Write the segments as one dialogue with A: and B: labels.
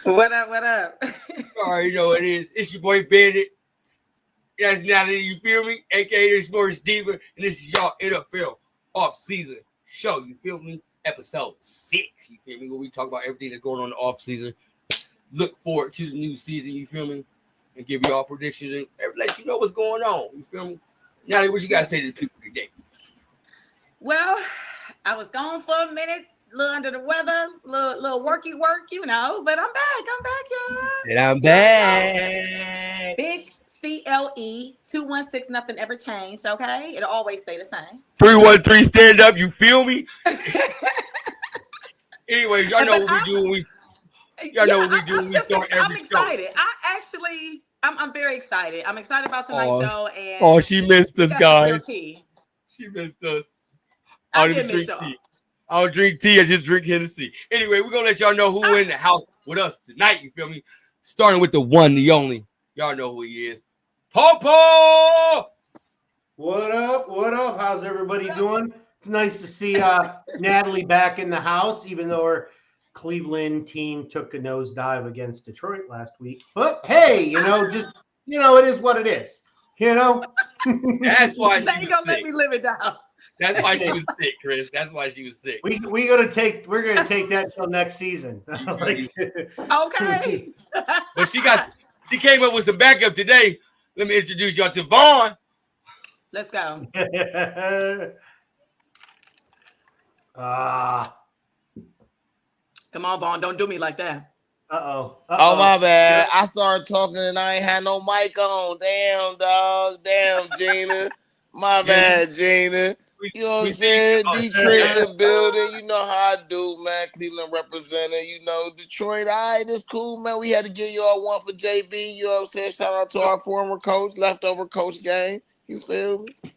A: What up? What up?
B: All right, you know what it is. It's your boy Bandit. That's Natalie, you feel me? AKA the Sports Diva. And this is y'all NFL off-season show, you feel me? Episode 6, you feel me? Where we talk about everything that's going on in the off-season. Look forward to the new season, you feel me? And give y'all predictions and let you know what's going on, you feel me? Natalie, what you got to say to the people today?
A: Well, I was gone for a minute, a little under the weather, little worky work, you know, but I'm back, y'all.
B: And I'm back.
A: Big CLE 216, nothing ever changed, okay? It'll always stay the same.
B: 313, stand up, you feel me? Anyways, y'all know what we do when we start every show.
A: I'm excited. I'm very excited. I'm excited about tonight's show.
B: And she missed us, guys. She missed us. I don't drink tea. I don't drink tea. I just drink Hennessy. Anyway, we're going to let y'all know who in the house with us tonight. You feel me? Starting with the one, the only. Y'all know who he is. Popo!
C: What up? What up? How's everybody doing? It's nice to see Natalie back in the house, even though her Cleveland team took a nosedive against Detroit last week. But hey, it is what it is.
B: That's why she was sick.
A: Let me live it down.
B: That's why she was sick, Chris. That's why she was sick.
C: We're gonna take that till next season.
A: Okay.
B: But she came up with some backup today. Let me introduce y'all to Vaughn.
A: Let's go. Come on, Vaughn. Don't do me like that.
C: Uh-oh.
D: Oh, my bad. I started talking and I ain't had no mic on. Damn, dog. Damn, Gina. My bad, Gina. You know what I'm saying? Detroit in the building. You know how I do, man. Cleveland representing. Detroit, all right, it's cool, man. We had to give you all one for JB. You know what I'm saying? Shout out to our former coach, leftover coach game. You feel me?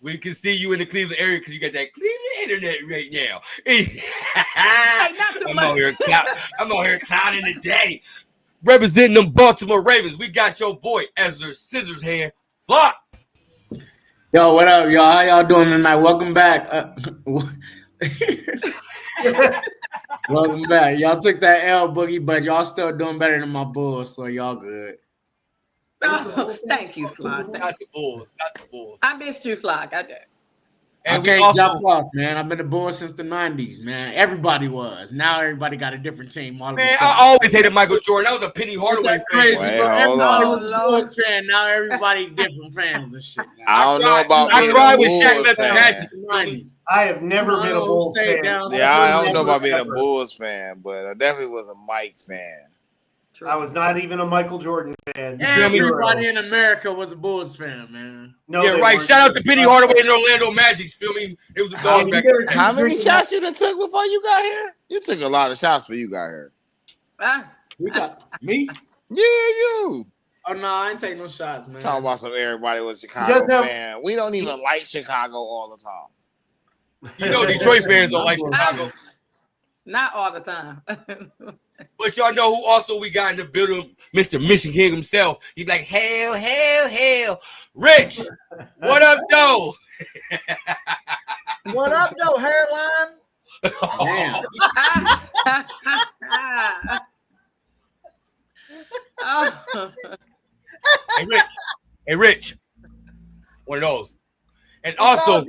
B: We can see you in the Cleveland area because you got that Cleveland internet right now.
A: Hey, not too much.
B: I'm out here clowning the day. Representing them Baltimore Ravens, we got your boy Ezra Scissors Hand Flock.
E: Yo, what up, y'all? How y'all doing tonight? Welcome back. Welcome back. Y'all took that L, Boogie, but y'all still doing better than my Bulls, so y'all good.
A: Oh, thank you, Flock.
B: Not the Bulls.
A: I missed you, Flock. I did.
B: And
E: I can't jump off, man. I've been a Bull since the 90s, man. Everybody was. Now everybody got a different team.
B: Man, I always hated Michael Jordan. I was a Penny Hardaway fan.
E: Crazy. Everybody was a Bulls fan. Now everybody different fans and shit.
D: I don't know about
B: I
D: being
B: cried
D: a
B: with Shaq
D: Bulls
B: left the
D: fan.
B: Magic.
C: I have never been a Bulls fan.
D: Yeah, I don't know about being a Bulls fan, but I definitely was a Mike fan.
C: I was not even a Michael Jordan fan.
E: Everybody in America was a Bulls fan, man.
C: No,
B: yeah, right. Shout out to Penny Hardaway and Orlando Magic. Feel me? It was a dog back then.
D: How many shots you done took before you got here? You took a lot of shots before you got here.
E: We got me?
D: Yeah, you.
E: Oh, no, I ain't taking no shots, man.
D: Talking about some everybody was a Chicago fan. We don't even like Chicago all the time.
B: You know Detroit fans don't like Chicago.
A: Not all the time.
B: But y'all know who also we got in the building? Mr. Michigan himself. He's like, hell, hell, hell. Rich, what up, though?
F: What up, though, hairline?
E: Damn.
B: Hey, Rich. One of those. And also,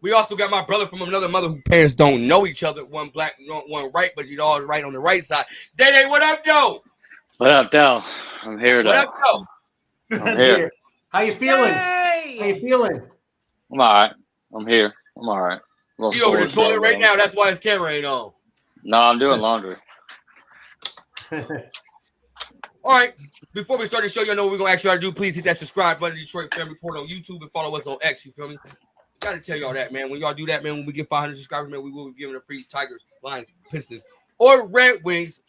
B: we also got my brother from another mother whose parents don't know each other. One black, one white, but you all right on the right side. Day, what up, though?
G: What up, though? I'm here, though.
B: What up, though?
G: I'm here.
C: How you feeling?
A: Yay!
C: How you feeling?
G: I'm all right. I'm here. I'm all right.
B: You over the toilet right now. That's why his camera ain't on.
G: No, I'm doing laundry.
B: All right. Before we start the show, y'all know what we're going to ask y'all to do. Please hit that subscribe button, Detroit Fan Report on YouTube, and follow us on X. You feel me? Got to tell y'all that, man. When y'all do that, man, when we get 500 subscribers, man, we will be giving a free Tigers, Lions, Pistons, or Red Wings.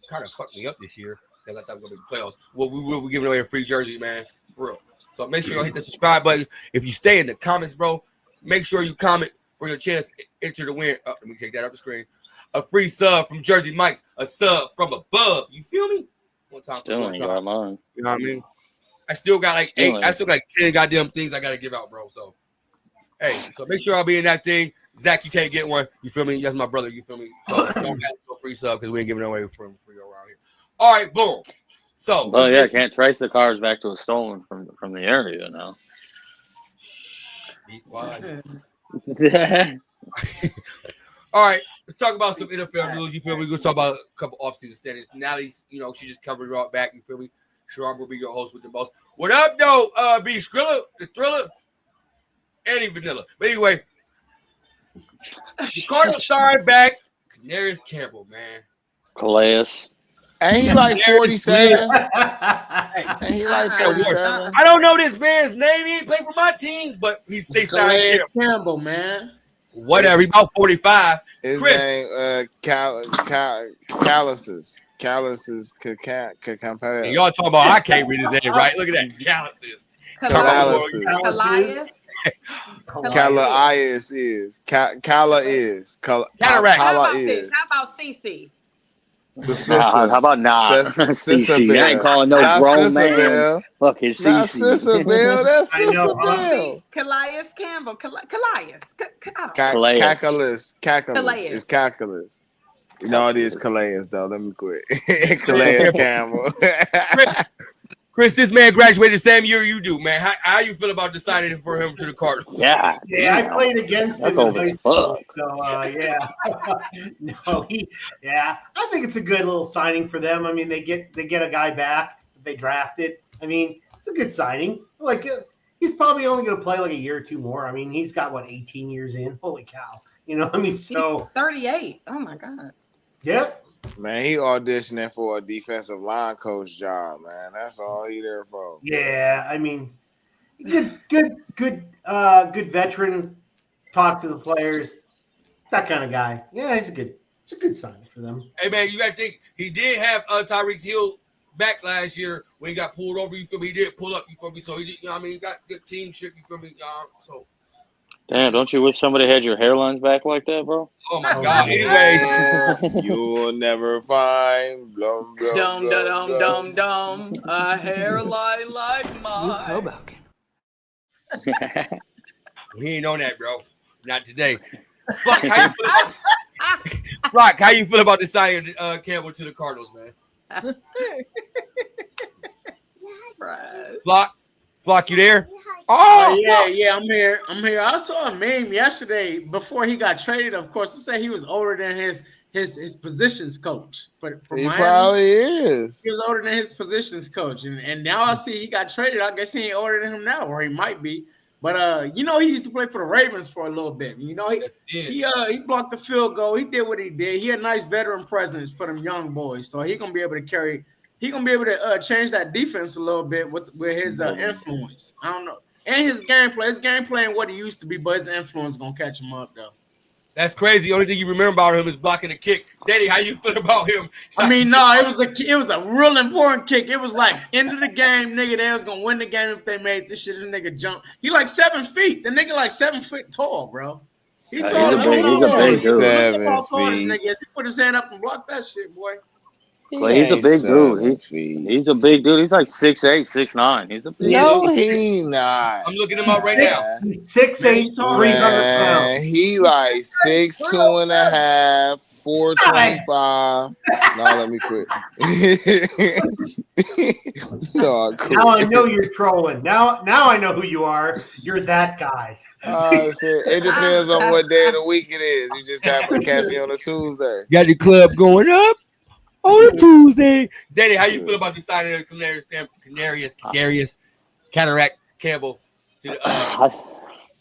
B: Kind of fucked me up this year because I thought it was going to be the playoffs. Well, we will be giving away a free jersey, man. For real. So make sure y'all hit the subscribe button. If you stay in the comments, bro, make sure you comment for your chance to enter to win. Let me take that up the screen. A free sub from Jersey Mike's, a sub from above. You feel me? One time.
G: Still ain't got mine.
B: You know what I mean? I still got like 8. I still got like 10 goddamn things I got to give out, bro. So, hey, so make sure I'll be in that thing. Zach, you can't get one. You feel me? That's my brother. You feel me? So don't have no free sub because we ain't giving away for free around here. All right, boom. So,
G: Oh yeah, can't trace the cars back to a stolen from the area now.
B: Be quiet. All right, let's talk about some NFL news. You feel me? We're gonna talk about a couple offseason standings. Natalie's, she just covered it all back. You feel me? Sharon will be your host with the most. What up, though? B Skrilla, the Thriller, and Vanilla. But anyway, the Cardinals signed back Canarius Campbell, man.
G: Calais.
D: And he like 47. And he like 47.
B: I don't know this man's name. He ain't played for my team, but they signed
E: Campbell, man.
B: Whatever. He about 45.
D: His
B: Chris.
D: name Calluses. Calluses compare.
B: Y'all talking about I can't read his name, right? Look at that. Calluses.
D: Calluses.
A: Calais.
D: Calais is. Calla is.
B: Cataract.
A: How
D: Calla
A: about this?
D: is.
A: How about CC?
G: How about not? CC. I ain't calling no grown man. Fuck his CC.
D: Not Sister Bill. That's Sister Bill.
A: Calais Campbell. Calais.
D: Calculus.
A: Calais.
D: It's calculus. You know it is Calais though. Let me quit. Calais Campbell.
B: Chris, this man graduated the same year you do, man. How you feel about deciding for him to the Cardinals?
C: Yeah, I played against him.
G: That's old as fuck.
C: So yeah, I think it's a good little signing for them. I mean, they get a guy back that they drafted. I mean, it's a good signing. Like he's probably only going to play like a year or two more. I mean, he's got 18 years in. Holy cow! I mean, so
A: he's 38. Oh my god.
C: Yep.
D: Man, he auditioning for a defensive line coach job, man. That's all he there for.
C: Yeah, I mean, good veteran. Talk to the players. That kind of guy. Yeah, it's a good sign for them.
B: Hey man, you got to think he did have Tyreek Hill back last year when he got pulled over. You feel me? He did pull up. You feel me? So he did. He got good team shit. You feel me? So.
G: Damn, don't you wish somebody had your hairlines back like that, bro?
B: Oh my God. Anyways,
D: you will never find
A: Dum a hairline like mine.
F: Hoboken.
B: He ain't on that, bro. Not today. Flock, how you feel about deciding Campbell to the Cardinals, man? Flock, you there?
E: Oh, yeah, I'm here. I saw a meme yesterday before he got traded. Of course, it said he was older than his positions coach. For
D: he
E: Miami.
D: Probably is.
E: He was older than his positions coach, and now I see he got traded. I guess he ain't older than him now, or he might be. But he used to play for the Ravens for a little bit. He blocked the field goal. He did what he did. He had nice veteran presence for them young boys, so he's gonna be able to carry. He's gonna be able to change that defense a little bit with his influence. I don't know. And his gameplay ain't what he used to be, but his influence is gonna catch him up though.
B: That's crazy. The only thing you remember about him is blocking a kick. Daddy, how you feel about him?
E: I mean, no, it was a real important kick. It was like end of the game, nigga. They was gonna win the game if they made this shit. This nigga jump. He like 7 feet. The nigga like 7 foot tall, bro. He's tall.
G: He's a big dude.
D: 7 feet.
E: He put his hand up and blocked that shit, boy.
G: But he's a big dude. He's a big dude. He's like 6'8", 6'9". He's a big dude.
D: No, he not.
B: I'm looking him up right now.
C: He's 6'8", 300 pounds.
D: He like 6'2.5", 425. No, let me quit.
C: Now I know you're trolling. Now I know who you are. You're that guy.
D: It depends on what day of the week it is. You just happen to catch me on a Tuesday.
B: Got the club going up on a Tuesday. Daddy, how you feel about deciding Canarius Cataract Campbell to the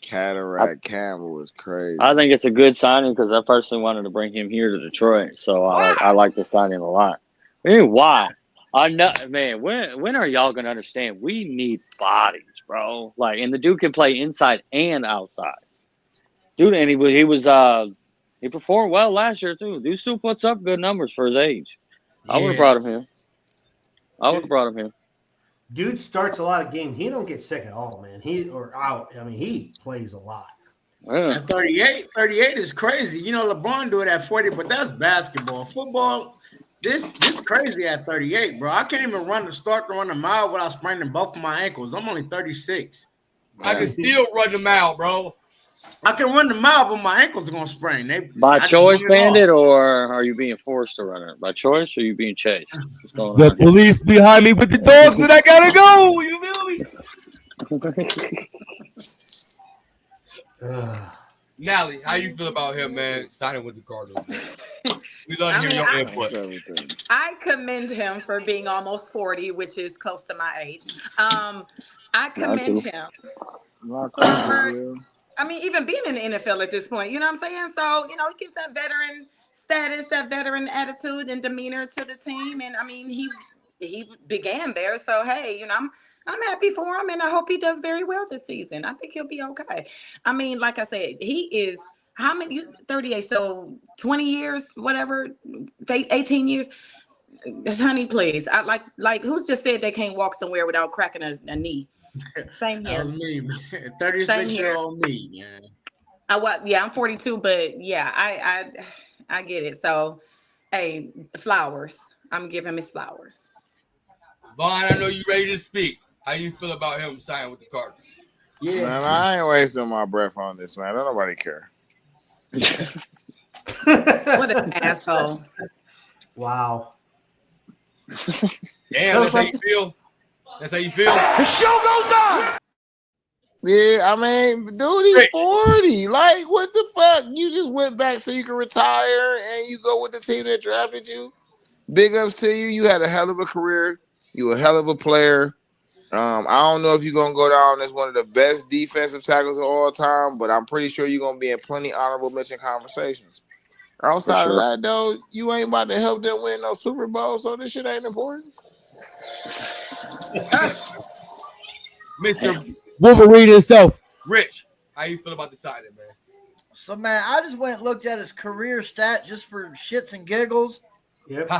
D: Cataract Campbell was crazy.
G: I think it's a good signing because I personally wanted to bring him here to Detroit, so I like the signing a lot. I mean, why? I know, man. When are y'all gonna understand? We need bodies, bro. Like, and the dude can play inside and outside, dude. And he performed well last year too. Dude still puts up good numbers for his age. I would have brought him here.
C: Dude starts a lot of games. He don't get sick at all, man. He plays a lot.
G: Yeah.
E: At 38 is crazy. LeBron do it at 40, but that's basketball. Football, this crazy at 38, bro. I can't even start to run a mile without spraining both of my ankles. I'm only 36.
B: I can still run the mile, bro.
E: I can run the mile, but my ankles are gonna sprain.
G: By choice, Bandit, or are you being forced to run it? By choice, or are you being chased? What's going
B: The
G: on here?
B: police behind me with the dogs, and I gotta go. You feel me? Nally, how you feel about him, man? Signing with the Cardinals. We love to hear your input.
A: I commend him for being almost 40, which is close to my age. I commend him for, I mean, even being in the NFL at this point, you know what I'm saying? So, you know, he gives that veteran status, that veteran attitude and demeanor to the team. And I mean, he began there. So, hey, you know, I'm happy for him, and I hope he does very well this season. I think he'll be okay. I mean, like I said, he is how many? 38, so 20 years, whatever, 18 years. Honey, please. I like who's just said they can't walk somewhere without cracking a knee. Same here.
E: That was me, man. 36-year-old me. Yeah.
A: I'm 42, but yeah, I get it. So, hey, flowers. I'm giving him his flowers.
B: Vaughn, I know you ready to speak. How you feel about him signing with the Cardinals?
D: Yeah, man, I ain't wasting my breath on this, man. Don't nobody care.
A: What an asshole!
C: Wow.
B: Damn, that's how you feel. That's how you feel.
F: The show goes on.
D: Yeah, I mean, dude, he's 40. Like, what the fuck? You just went back so you can retire and you go with the team that drafted you. Big ups to you. You had a hell of a career. You a hell of a player. I don't know if you're going to go down as one of the best defensive tackles of all time, but I'm pretty sure you're going to be in plenty honorable mention conversations. Outside of that, though, you ain't about to help them win no Super Bowl, so this shit ain't important.
B: Mr. Wolverine himself, Rich, how you feel about the signing, man?
H: So, man, I just went and looked at his career stat just for shits and giggles.
C: Yep.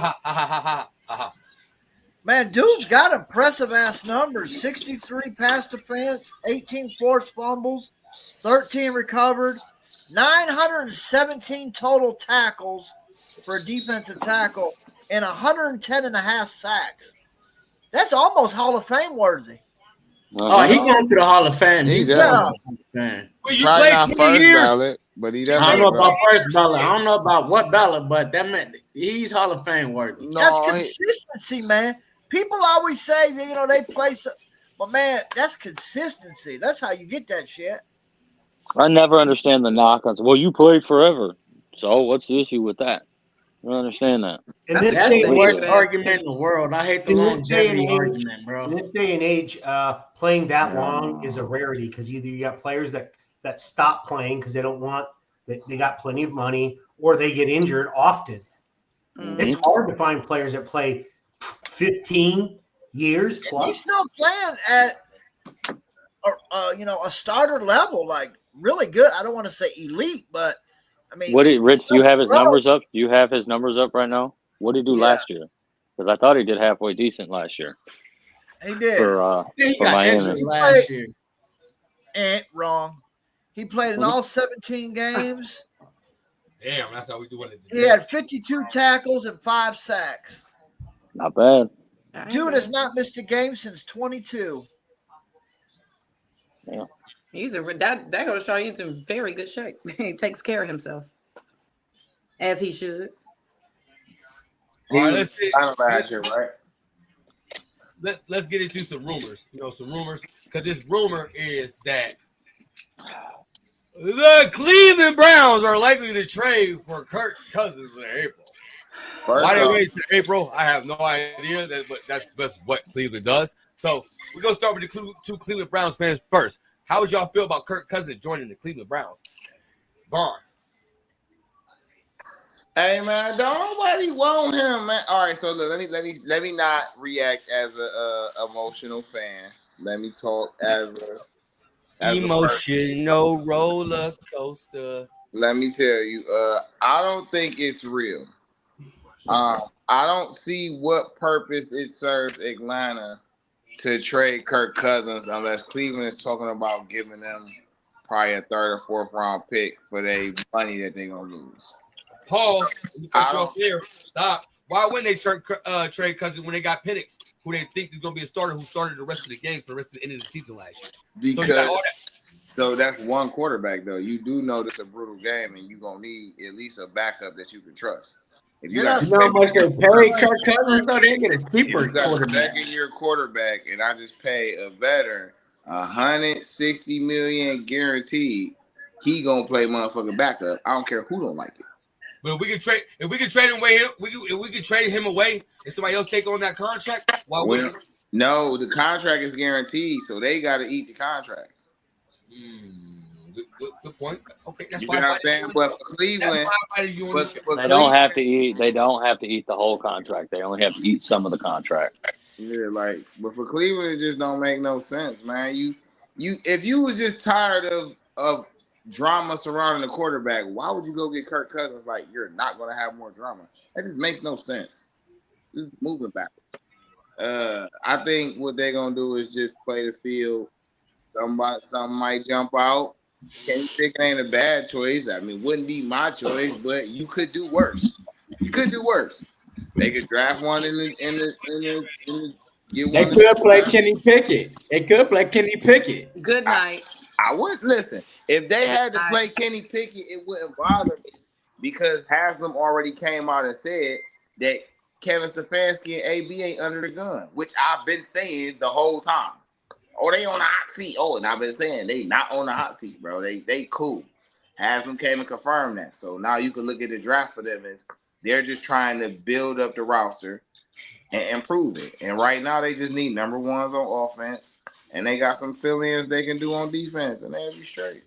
H: Man, dude's got impressive-ass numbers. 63 pass defense, 18 forced fumbles, 13 recovered, 917 total tackles for a defensive tackle, and 110.5 sacks. That's almost Hall of Fame worthy.
E: Oh, he going to the Hall of Fame.
D: He
E: does.
B: Well, you
D: probably
B: played
D: not
B: 20
D: first
B: years.
D: ballot, but he
E: I
D: definitely.
E: don't know about first ballot. I don't know about what ballot, but that man, he's Hall of Fame worthy.
H: That's consistency, man. People always say, you know, they play so, but man, that's consistency. That's how you get that shit.
G: I never understand the knock on. Well, you played forever, so what's the issue with that? I don't understand that.
E: That's the worst argument in the world. I hate the longevity argument, bro.
C: In this day and age, playing that long is a rarity because either you got players that stop playing because they don't want they got plenty of money, or they get injured often. Mm-hmm. It's hard to find players that play 15 years plus.
H: He's still playing at a starter level, like really good. I don't want to say elite, but I mean,
G: Rich, do you have his numbers up? Do you have his numbers up right now? What did he do last year? Because I thought he did halfway decent last year.
H: He did.
E: He
G: for
E: got
G: Miami.
E: injured last year.
H: Wrong. He played in all 17 games.
B: Damn, that's how we do it.
H: He had 52 tackles and 5 sacks.
G: Not bad.
H: Dude has not missed a game since 22.
G: Yeah.
A: That goes to show you he's in very good shape. He takes care of himself, as he should.
B: All right, let's get into some rumors. You know, some rumors, because this rumor is that the Cleveland Browns are likely to trade for Kirk Cousins in April. Why they wait to April? I have no idea, but that's what Cleveland does. So we're gonna start with the two Cleveland Browns fans first. How would y'all feel about Kirk Cousins joining the Cleveland Browns? Vaughn.
D: Hey man, don't nobody want him, man. All right, so look, let me not react as a emotional fan. Let me talk as
B: emotional roller coaster.
D: Let me tell you, I don't think it's real. I don't see what purpose it serves Atlanta to trade Kirk Cousins unless Cleveland is talking about giving them probably a 3rd or 4th round pick for their money that they're gonna lose.
B: Pause. Stop. Why wouldn't they trade Cousins when they got Penix, who they think is gonna be a starter, who started the rest of the games for the rest of the end of the season last year?
D: Because
B: so you got all that.
D: So that's one quarterback, though. You do know this is a brutal game, and you're going to need at least a backup that you can trust. If you got
E: how much they pay Kirk Cousins, though, they get a cheaper
D: if you got
E: quarterback.
D: a second-year quarterback, and I just pay a veteran $160 million guaranteed, he going to play motherfucking backup. I don't care who don't like it.
B: But if we can trade him away, if we can trade him away and somebody else take on that contract, why wouldn't?
D: No, the contract is guaranteed, so they got to eat the contract.
B: Good point. Okay, that's
D: you
B: why
D: know what I'm saying. But for Cleveland,
G: they don't have to eat. They don't have to eat the whole contract. They only have to eat some of the contract.
D: Yeah, but for Cleveland, it just don't make no sense, man. You, if you was just tired of drama surrounding the quarterback, why would you go get Kirk Cousins? Like, you're not going to have more drama. That just makes no sense. Just moving backwards. I think what they're going to do is just play the field. Something might jump out. Kenny Pickett ain't a bad choice. I mean, wouldn't be my choice, but you could do worse. They could draft one in the get
E: They
D: one.
E: could play Kenny Pickett.
A: Good night.
D: I wouldn't listen. If they had to play Kenny Pickett, it wouldn't bother me because Haslam already came out and said that Kevin Stefanski and AB ain't under the gun, which I've been saying the whole time. Oh, they on the hot seat. Oh, and I've been saying they not on the hot seat, bro. They cool. Haslam came and confirmed that. So now you can look at the draft for them as they're just trying to build up the roster and improve it. And right now they just need number ones on offense, and they got some fill-ins they can do on defense, and they'll be straight.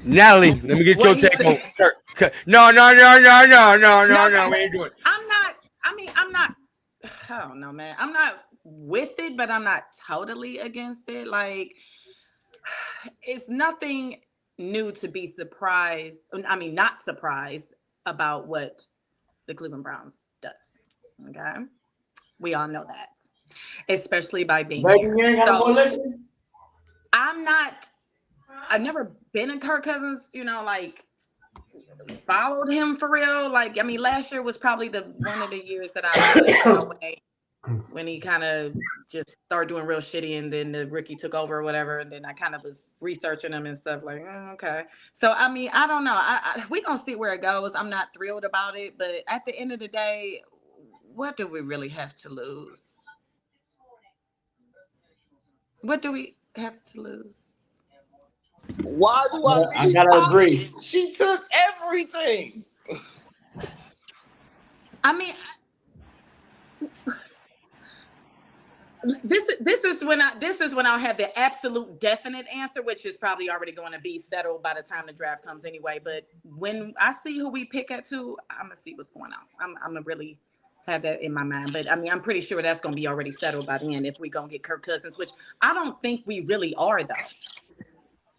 B: Natalie, let me get your take on Kirk. No, we ain't doing it.
A: I'm not. I don't know, man. I'm not with it, but I'm not totally against it. Like, it's nothing new to be surprised. I mean, not surprised about what the Cleveland Browns does. Okay, we all know that, especially by being here. So, I've never been a Kirk Cousins, like followed him for real. Like, I mean, last year was probably one of the years that I really went away when he kind of just started doing real shitty, and then the rookie took over or whatever, and then I kind of was researching him and stuff like, okay. So, I mean, I don't know. We're going to see where it goes. I'm not thrilled about it, but at the end of the day, what do we really have to lose? What do we have to lose?
D: Why do
E: I gotta agree.
D: She took everything.
A: I mean, this is when I'll have the absolute definite answer, which is probably already going to be settled by the time the draft comes anyway. But when I see who we pick at 2, I'm gonna see what's going on. I'm gonna really have that in my mind. But I mean, I'm pretty sure that's gonna be already settled by then if we gonna get Kirk Cousins, which I don't think we really are though.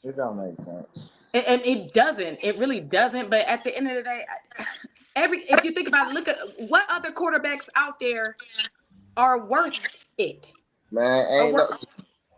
D: It don't make sense.
A: And it doesn't. It really doesn't. But at the end of the day, if you think about it, look at what other quarterbacks out there are worth it.
D: Man,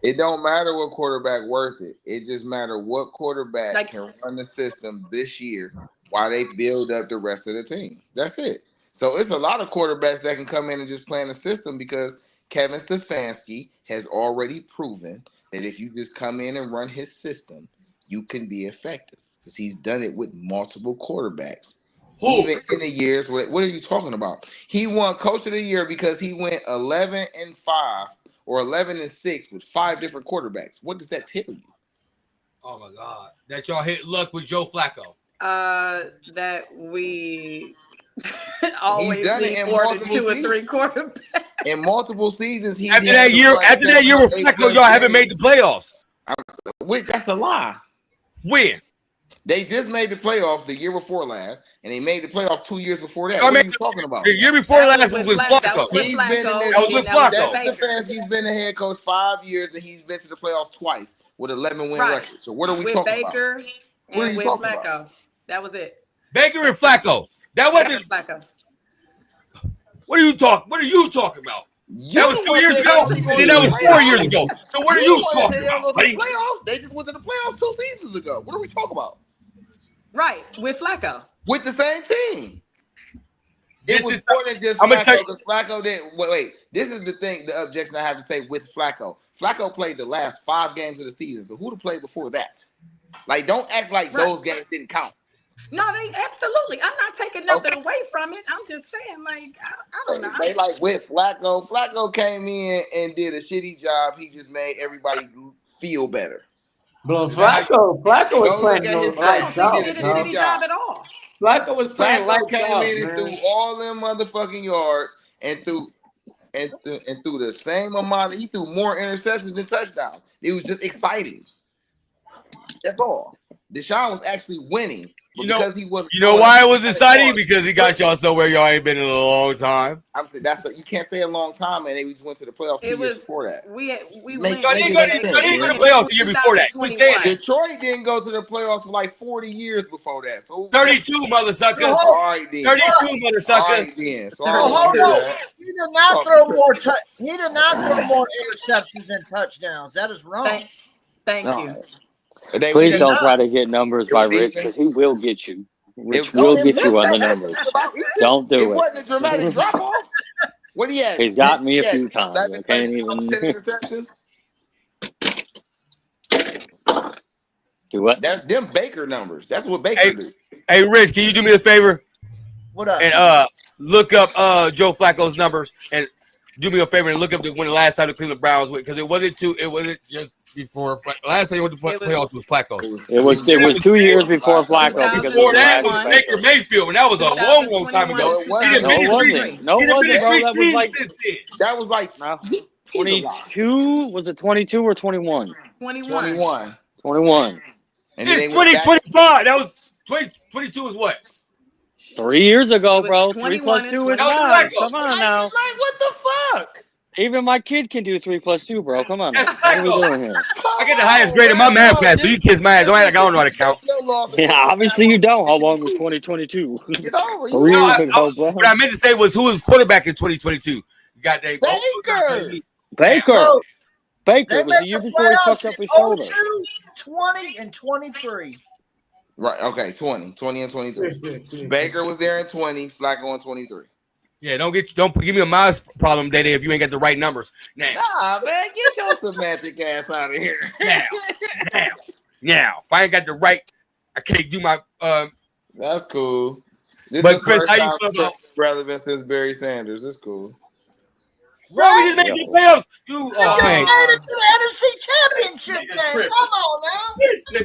D: it don't matter what quarterback worth it. It just matter what quarterback can run the system this year while they build up the rest of the team. That's it. So it's a lot of quarterbacks that can come in and just play in the system because Kevin Stefanski has already proven that if you just come in and run his system, you can be effective because he's done it with multiple quarterbacks. Even in the years, what are you talking about? He won Coach of the Year because he went 11-5 or 11-6 with 5 different quarterbacks. What does that tell you?
B: Oh my God, that y'all hit luck with Joe Flacco.
A: That we always
D: done
A: need
D: it in
A: more than 2 or
D: multiple
A: 3 quarterbacks.
D: In multiple seasons,
B: after that year with Flacco, y'all haven't made the playoffs.
D: Wait, that's a lie.
B: When?
D: They just made the playoffs the year before last, and they made the playoffs 2 years before that. What are you talking about?
B: The year before last was with Flacco.
D: He's been Flacco. He's been the head coach 5 years, and he's been to the playoffs twice with 11-win record. So what are we talking about?
A: With Baker and with Flacco. That was it.
B: Baker and Flacco. That wasn't
A: Placo.
B: What are you talking about? That was 2 years ago, and then that was 4 years ago. So what are you talking about, buddy?
D: They just went to the playoffs 2 seasons ago. What are we talking about?
A: Right, with Flacco.
D: With the same team. It was more than just Flacco. Because Flacco didn't wait. This is the thing, the objection I have to say with Flacco. Flacco played the last 5 games of the season. So who'd have played before that? Like, don't act like those games didn't count.
A: No, they absolutely. I'm not taking nothing away from it. I'm just saying, like, I don't know.
D: They like with Flacco. Flacco came in and did a shitty job. He just made everybody feel better.
E: But Flacco was playing
A: I don't think he did a shitty job at all.
E: Flacco was playing
D: Flacco came in and threw all them motherfucking yards and threw the same amount. He threw more interceptions than touchdowns. It was just exciting. That's all. Deshaun was actually winning because he was.
B: You know why it was exciting? Because he got y'all somewhere y'all ain't been in a long time.
D: I'm saying you can't say a long time, man. We just went to the playoffs 2 years before that.
A: We
B: went. Y'all didn't go to the playoffs the year before that. We said
D: Detroit didn't go to the playoffs for like 40 years before that. So
B: 32, mother sucker.
D: All right, then.
B: 32, mother sucker.
D: All right, then. So
H: hold on. He did not throw more. He did not throw more interceptions than touchdowns. That is wrong.
A: Thank you.
G: Please don't try to get numbers by Rich, because he will get you. Rich will get you on the numbers. Don't do it.
D: It wasn't a dramatic drop off. What do you have?
G: He's got me a few times. I can't even.
D: 10 interceptions.
G: Do what?
D: That's them Baker numbers. That's what Baker do.
B: Hey, Rich, can you do me a favor?
H: What up?
B: And look up Joe Flacco's numbers and do me a favor and look up when the last time the Cleveland Browns went, because it wasn't just before. Last time you went to playoffs was Flacco.
G: It was 2 years before Flacco.
B: Before that was Baker Mayfield, and that was a long time ago.
G: No, it wasn't. No, it wasn't, bro.
D: That was like
G: 22. Was it 22 or 21?
A: 21.
G: 21.
B: And this 2025. That was 2022 is what?
G: 3 years ago, bro. 3 plus 2 is 9. Come on now.
D: Like, what the fuck?
G: Even my kid can do 3 plus 2, bro. Come on. What are we doing here?
B: I get the highest grade in my math class, so you kids mad. Don't act like I don't know how to count.
G: Yeah, obviously you don't. How long was 2022? 3 years ago, bro.
B: What I meant to say was, who was quarterback in 2022? You got that
D: Baker.
G: Baker was the year before he fucked up his shoulder.
H: 20 and 23.
D: Right. Okay. 20 and 23. Baker was there in 20. Flacco in 23.
B: Yeah. Don't give me a mouse problem, Day if you ain't got the right numbers. Now,
D: man, get your semantic ass out of here.
B: Now, if I ain't got the right, I can't do my.
D: That's cool. This
B: but
D: is
B: Chris, how you feel about
D: relevant since Barry Sanders? It's cool.
B: Bro, we just made it to the playoffs. You
H: just made it to the NFC Championship game. Come on now.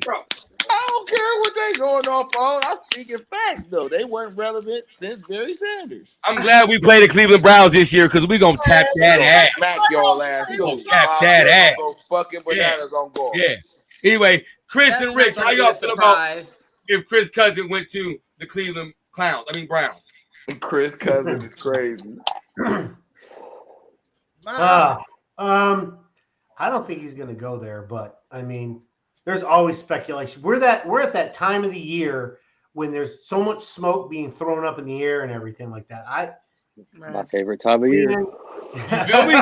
B: Bro.
D: I don't care what they going off on. I'm speaking facts, though. They weren't relevant since Barry Sanders.
B: I'm glad we played the Cleveland Browns this year, because we're going to tap that ass.
D: Smack y'all ass.
B: We're going to tap that ass.
D: Go fucking bananas on goal.
B: Yeah. Anyway, Chris and Rich, how y'all feel about if Chris Cousins went to the Cleveland Browns?
D: Chris Cousins is crazy.
C: I don't think he's going to go there, but I mean, there's always speculation. We're at that time of the year when there's so much smoke being thrown up in the air and everything like that.
G: My favorite time of year.
B: You feel me?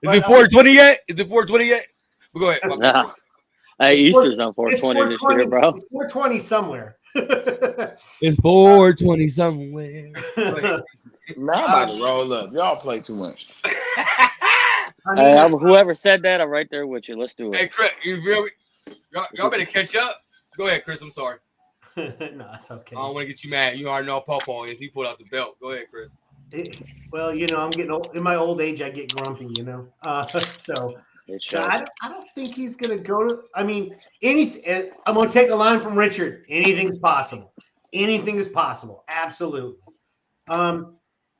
B: Is it 420 yet? Is it 420 yet? Well, go ahead.
G: Nah. Hey, Easter's on 420 this year, bro.
C: It's 420 somewhere.
B: It's 420 somewhere.
D: Now I'm about to roll up. Y'all play too much.
G: Hey, whoever said that, I'm right there with you. Let's do it.
B: Hey, Chris, y'all better catch up. Go ahead, Chris. I'm sorry.
C: No, it's okay.
B: I don't want to get you mad. You already know Pawpaw is. He pulled out the belt. Go ahead, Chris.
C: Well, I'm getting old. In my old age, I get grumpy, So I don't think he's going to go to. I mean, anything. I'm going to take a line from Richard. Anything's possible. Anything is possible. Absolutely.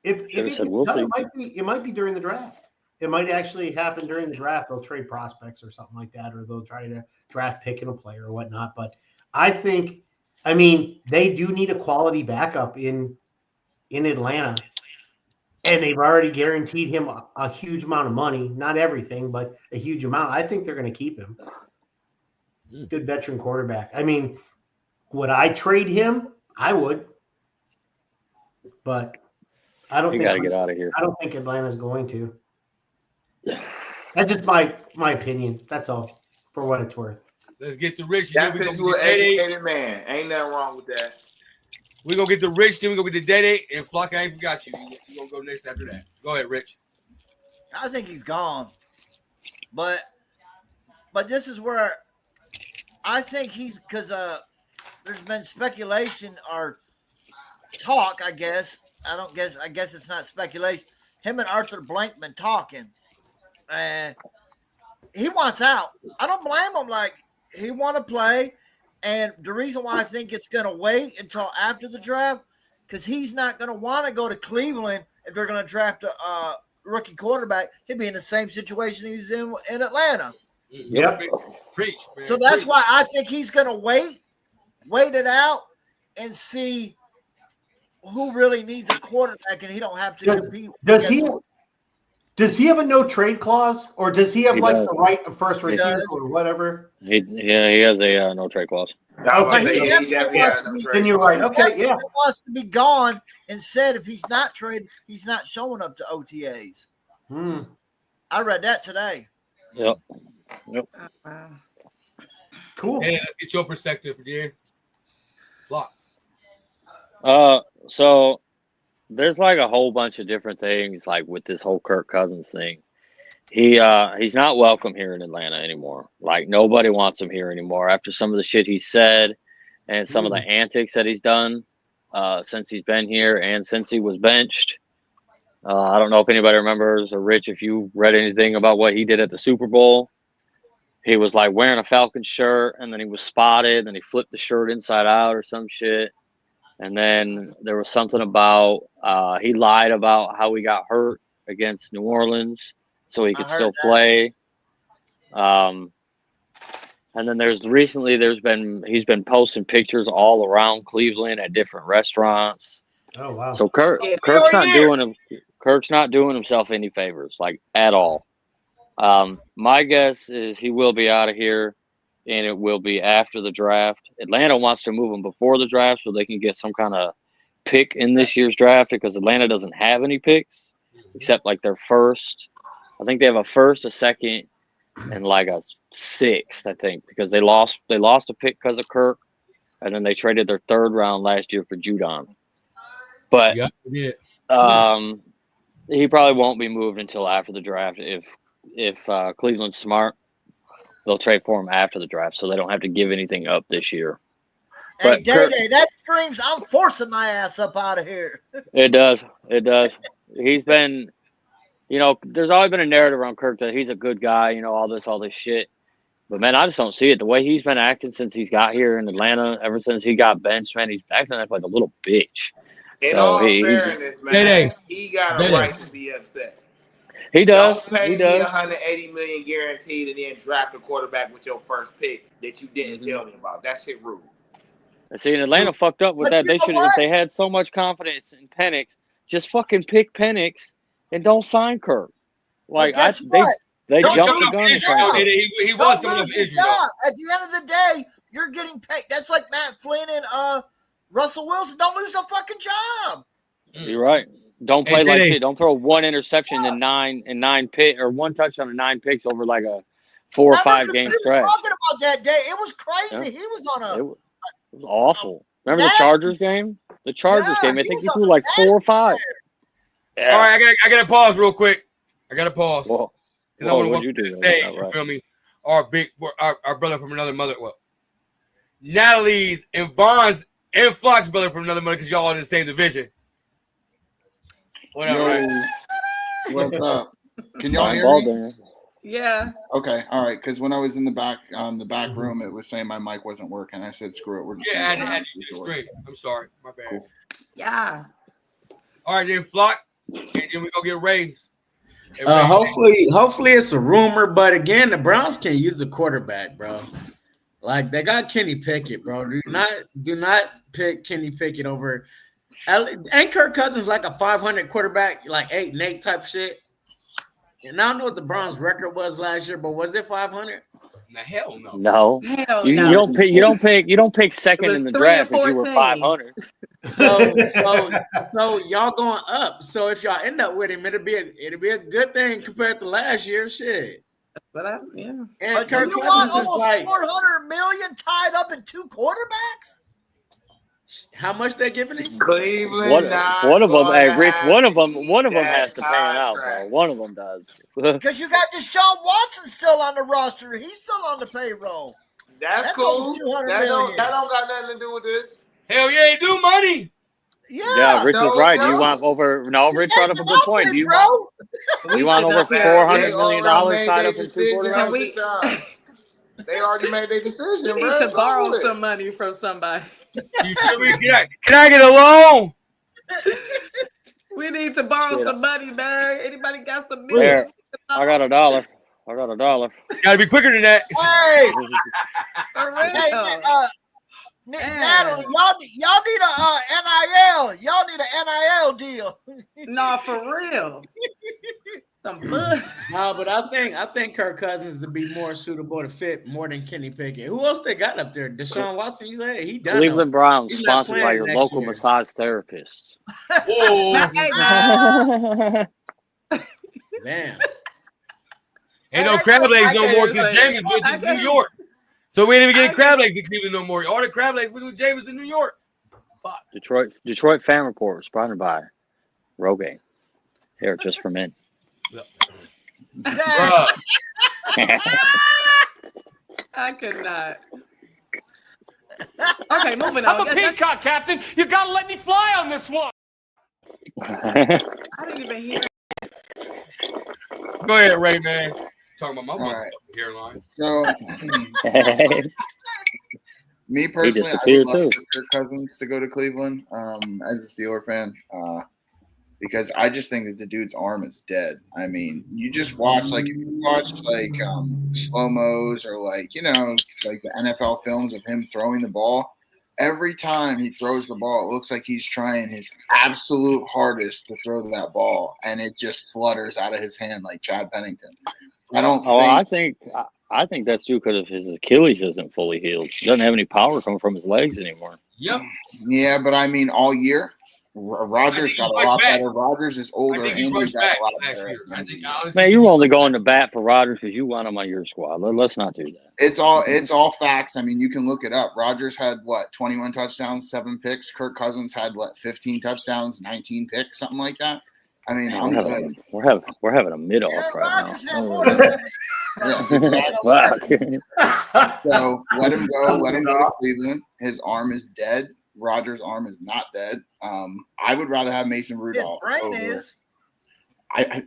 C: If it might be during the draft. It might actually happen during the draft. They'll trade prospects or something like that, or they'll try to draft pick in a player or whatnot. But I think, they do need a quality backup in Atlanta, and they've already guaranteed him a huge amount of money. Not everything, but a huge amount. I think they're going to keep him. Good veteran quarterback. Would I trade him? I would, but I don't.
G: You got to get out of here.
C: I don't think Atlanta's going to. That's just my opinion. That's all, for what it's worth.
B: Let's get to Rich.
D: That's because you're an educated man. Ain't nothing wrong with that.
B: We're going to get to Rich, then we're going to get to Dede, and Flock, I ain't forgot you. You're going to go next after that. Go ahead, Rich.
H: I think he's gone. But this is where I think he's because there's been speculation or talk, I guess. I guess it's not speculation. Him and Arthur Blank been talking. And he wants out. I don't blame him. Like, he want to play. And the reason why I think it's going to wait until after the draft, because he's not going to want to go to Cleveland if they're going to draft a rookie quarterback. He'll be in the same situation he's in Atlanta.
C: Yep.
B: Preach, man.
H: So that's why I think he's going to wait it out and see who really needs a quarterback, and he don't have to compete.
C: Does he have a no trade clause, or does he have the right of first refusal or whatever?
G: He has a no trade clause.
C: Then you're right. Okay, yeah.
H: He wants to be gone and said if he's not traded, he's not showing up to OTAs. I read that today.
G: Yep.
C: Cool.
B: Hey, let's get your perspective, yeah. Block.
G: So there's like a whole bunch of different things like with this whole Kirk Cousins thing. He's not welcome here in Atlanta anymore. Like, nobody wants him here anymore after some of the shit he said and some of the antics that he's done since he's been here and since he was benched. I don't know if anybody remembers, or Rich, if you read anything about what he did at the Super Bowl. He was like wearing a Falcons shirt, and then he was spotted, and he flipped the shirt inside out or some shit. And then there was something about he lied about how he got hurt against New Orleans so he could still play. And then he's been posting pictures all around Cleveland at different restaurants.
C: Oh wow!
G: So Kirk's not doing himself any favors, like, at all. My guess is he will be out of here, and it will be after the draft. Atlanta wants to move him before the draft so they can get some kind of pick in this year's draft, because Atlanta doesn't have any picks except like their first. I think they have a first, a second, and like a sixth, I think, because they lost a pick because of Kirk, and then they traded their third round last year for Judon. But he probably won't be moved until after the draft. If Cleveland's smart, they'll trade for him after the draft, so they don't have to give anything up this year.
H: Hey, Day, that screams, I'm forcing my ass up out of here.
G: It does. He's been, there's always been a narrative around Kirk that he's a good guy, all this shit. But, man, I just don't see it. The way he's been acting since he's got here in Atlanta, ever since he got benched, man, he's acting like a little bitch.
D: In all fairness, man, he got a right to be upset.
G: He does.
D: Don't pay me $180 million guaranteed and then draft a quarterback with your first pick that you didn't tell me about. That shit rude.
G: See, and Atlanta fucked up with that. They should, if they had so much confidence in Penix, just fucking pick Penix and don't sign Kirk. Like, they jumped the gun.
B: He was coming off injury.
H: At the end of the day, you're getting paid. That's like Matt Flynn and Russell Wilson. Don't lose a fucking job.
G: You're right. Don't play like shit. Don't throw one interception in nine pick, or one touchdown and 9 picks over like a 4 or 5 game stretch.
H: Talking about that day, it was crazy. Yeah. He was on
G: It was awful. Remember the Chargers game? The Chargers game. I think he threw like 4 or 5.
B: Yeah. All right, I gotta pause real quick. Because I want to walk to the stage. You feel me? Our brother from another mother. Well, Natalie's and Vaughn's and Flock's brother from another mother, because y'all in the same division. Whatever. Right?
I: What's up? Can y'all hear me?
A: Yeah.
I: Okay. All right. Because when I was in the back room, it was saying my mic wasn't working. I said, "Screw it. We're just."
B: Yeah, I had to do the screen. I'm sorry. My bad.
I: Cool.
A: Yeah.
B: All right, then Flock, and then we go get Rays.
E: Hopefully it's a rumor, but again, the Browns can't use the quarterback, bro. Like, they got Kenny Pickett, bro. Do not pick Kenny Pickett over. Ain't Kirk Cousins like a 500 quarterback, like 8-8 type shit? And I don't know what the Browns' record was last year, but was it 500?
B: The hell no.
G: No.
A: Hell
G: you
A: no.
G: You don't pick second in the draft if you were 500.
E: So y'all going up. So if y'all end up with him, it'll be a good thing compared to last year. Shit.
A: But
E: And
H: but
E: Kirk
H: you
E: Cousins
H: want almost
E: is like
H: $400 million tied up in 2 quarterbacks?
E: How much they giving him?
J: Cleveland.
G: One of them, hey, Rich. One of them has to pan out, bro. One of them does.
H: Because you got Deshaun Watson still on the roster. He's still on the payroll.
J: That's cool.
H: $200
J: That
H: million.
J: don't got nothing to do with this.
B: Hell yeah, he do money.
H: Yeah,
G: Rich was right. Do you want over? No, Rich brought up a good point. Do you want? You want over $400 million tied up in 2 quarterbacks?
J: They already made their decision.
A: We need to borrow some money from somebody.
B: You feel me? Can I get a loan?
A: We need to borrow some money, man. Anybody got some
G: There,
A: millions?
G: I got $1.
B: Gotta be quicker than that.
H: Hey,
A: For real.
H: Natalie, y'all need a NIL. Y'all need an NIL deal.
A: No, for real. Some bud.
E: No, but I think Kirk Cousins to be more suitable to fit more than Kenny Pickett. Who else they got up there? Deshaun Watson. You say he done.
G: Cleveland Browns,
E: He's not
G: sponsored by
E: playing
G: your
E: next
G: local
E: year.
G: massage therapist.
B: Whoa.
E: Damn.
B: Ain't no crab legs no more because James went to New York. So we ain't even getting crab legs in Cleveland no more. All the crab legs we do with James in New York. Fuck.
G: Detroit Fan Report was sponsored by Rogaine. Here, just for men.
B: Bruh.
A: I could not. Okay, moving on.
F: I'm a peacock, Captain. You gotta let me fly on this one.
A: I didn't even hear.
B: Go ahead, Ray, man. Talking about my
I: All
B: motherfucking hairline.
I: So, me personally, I would love for Kirk Cousins to go to Cleveland as a Steeler fan because I just think that the dude's arm is dead. I mean, you just watch, if you watch, slow-mos or, like the NFL films of him throwing the ball, every time he throws the ball, it looks like he's trying his absolute hardest to throw that ball, and it just flutters out of his hand like Chad Pennington.
G: I think that's too because his Achilles isn't fully healed. He doesn't have any power coming from his legs anymore.
B: Yep.
I: Yeah, but I mean, all year, Rodgers got a lot better. Rodgers is older, and he got a lot better.
G: Man, you're only going to bat for Rodgers because you want him on your squad. Let's not do that.
I: It's all facts. I mean, you can look it up. Rodgers had 21 touchdowns, 7 picks. Kirk Cousins had 15 touchdowns, 19 picks, something like that. I mean,
G: Man, we're having a mid-off right now.
I: Yeah, exactly. So let him go. Let him go to Cleveland. His arm is dead. Rodgers' arm is not dead. I would rather have Mason Rudolph.
H: His brain is.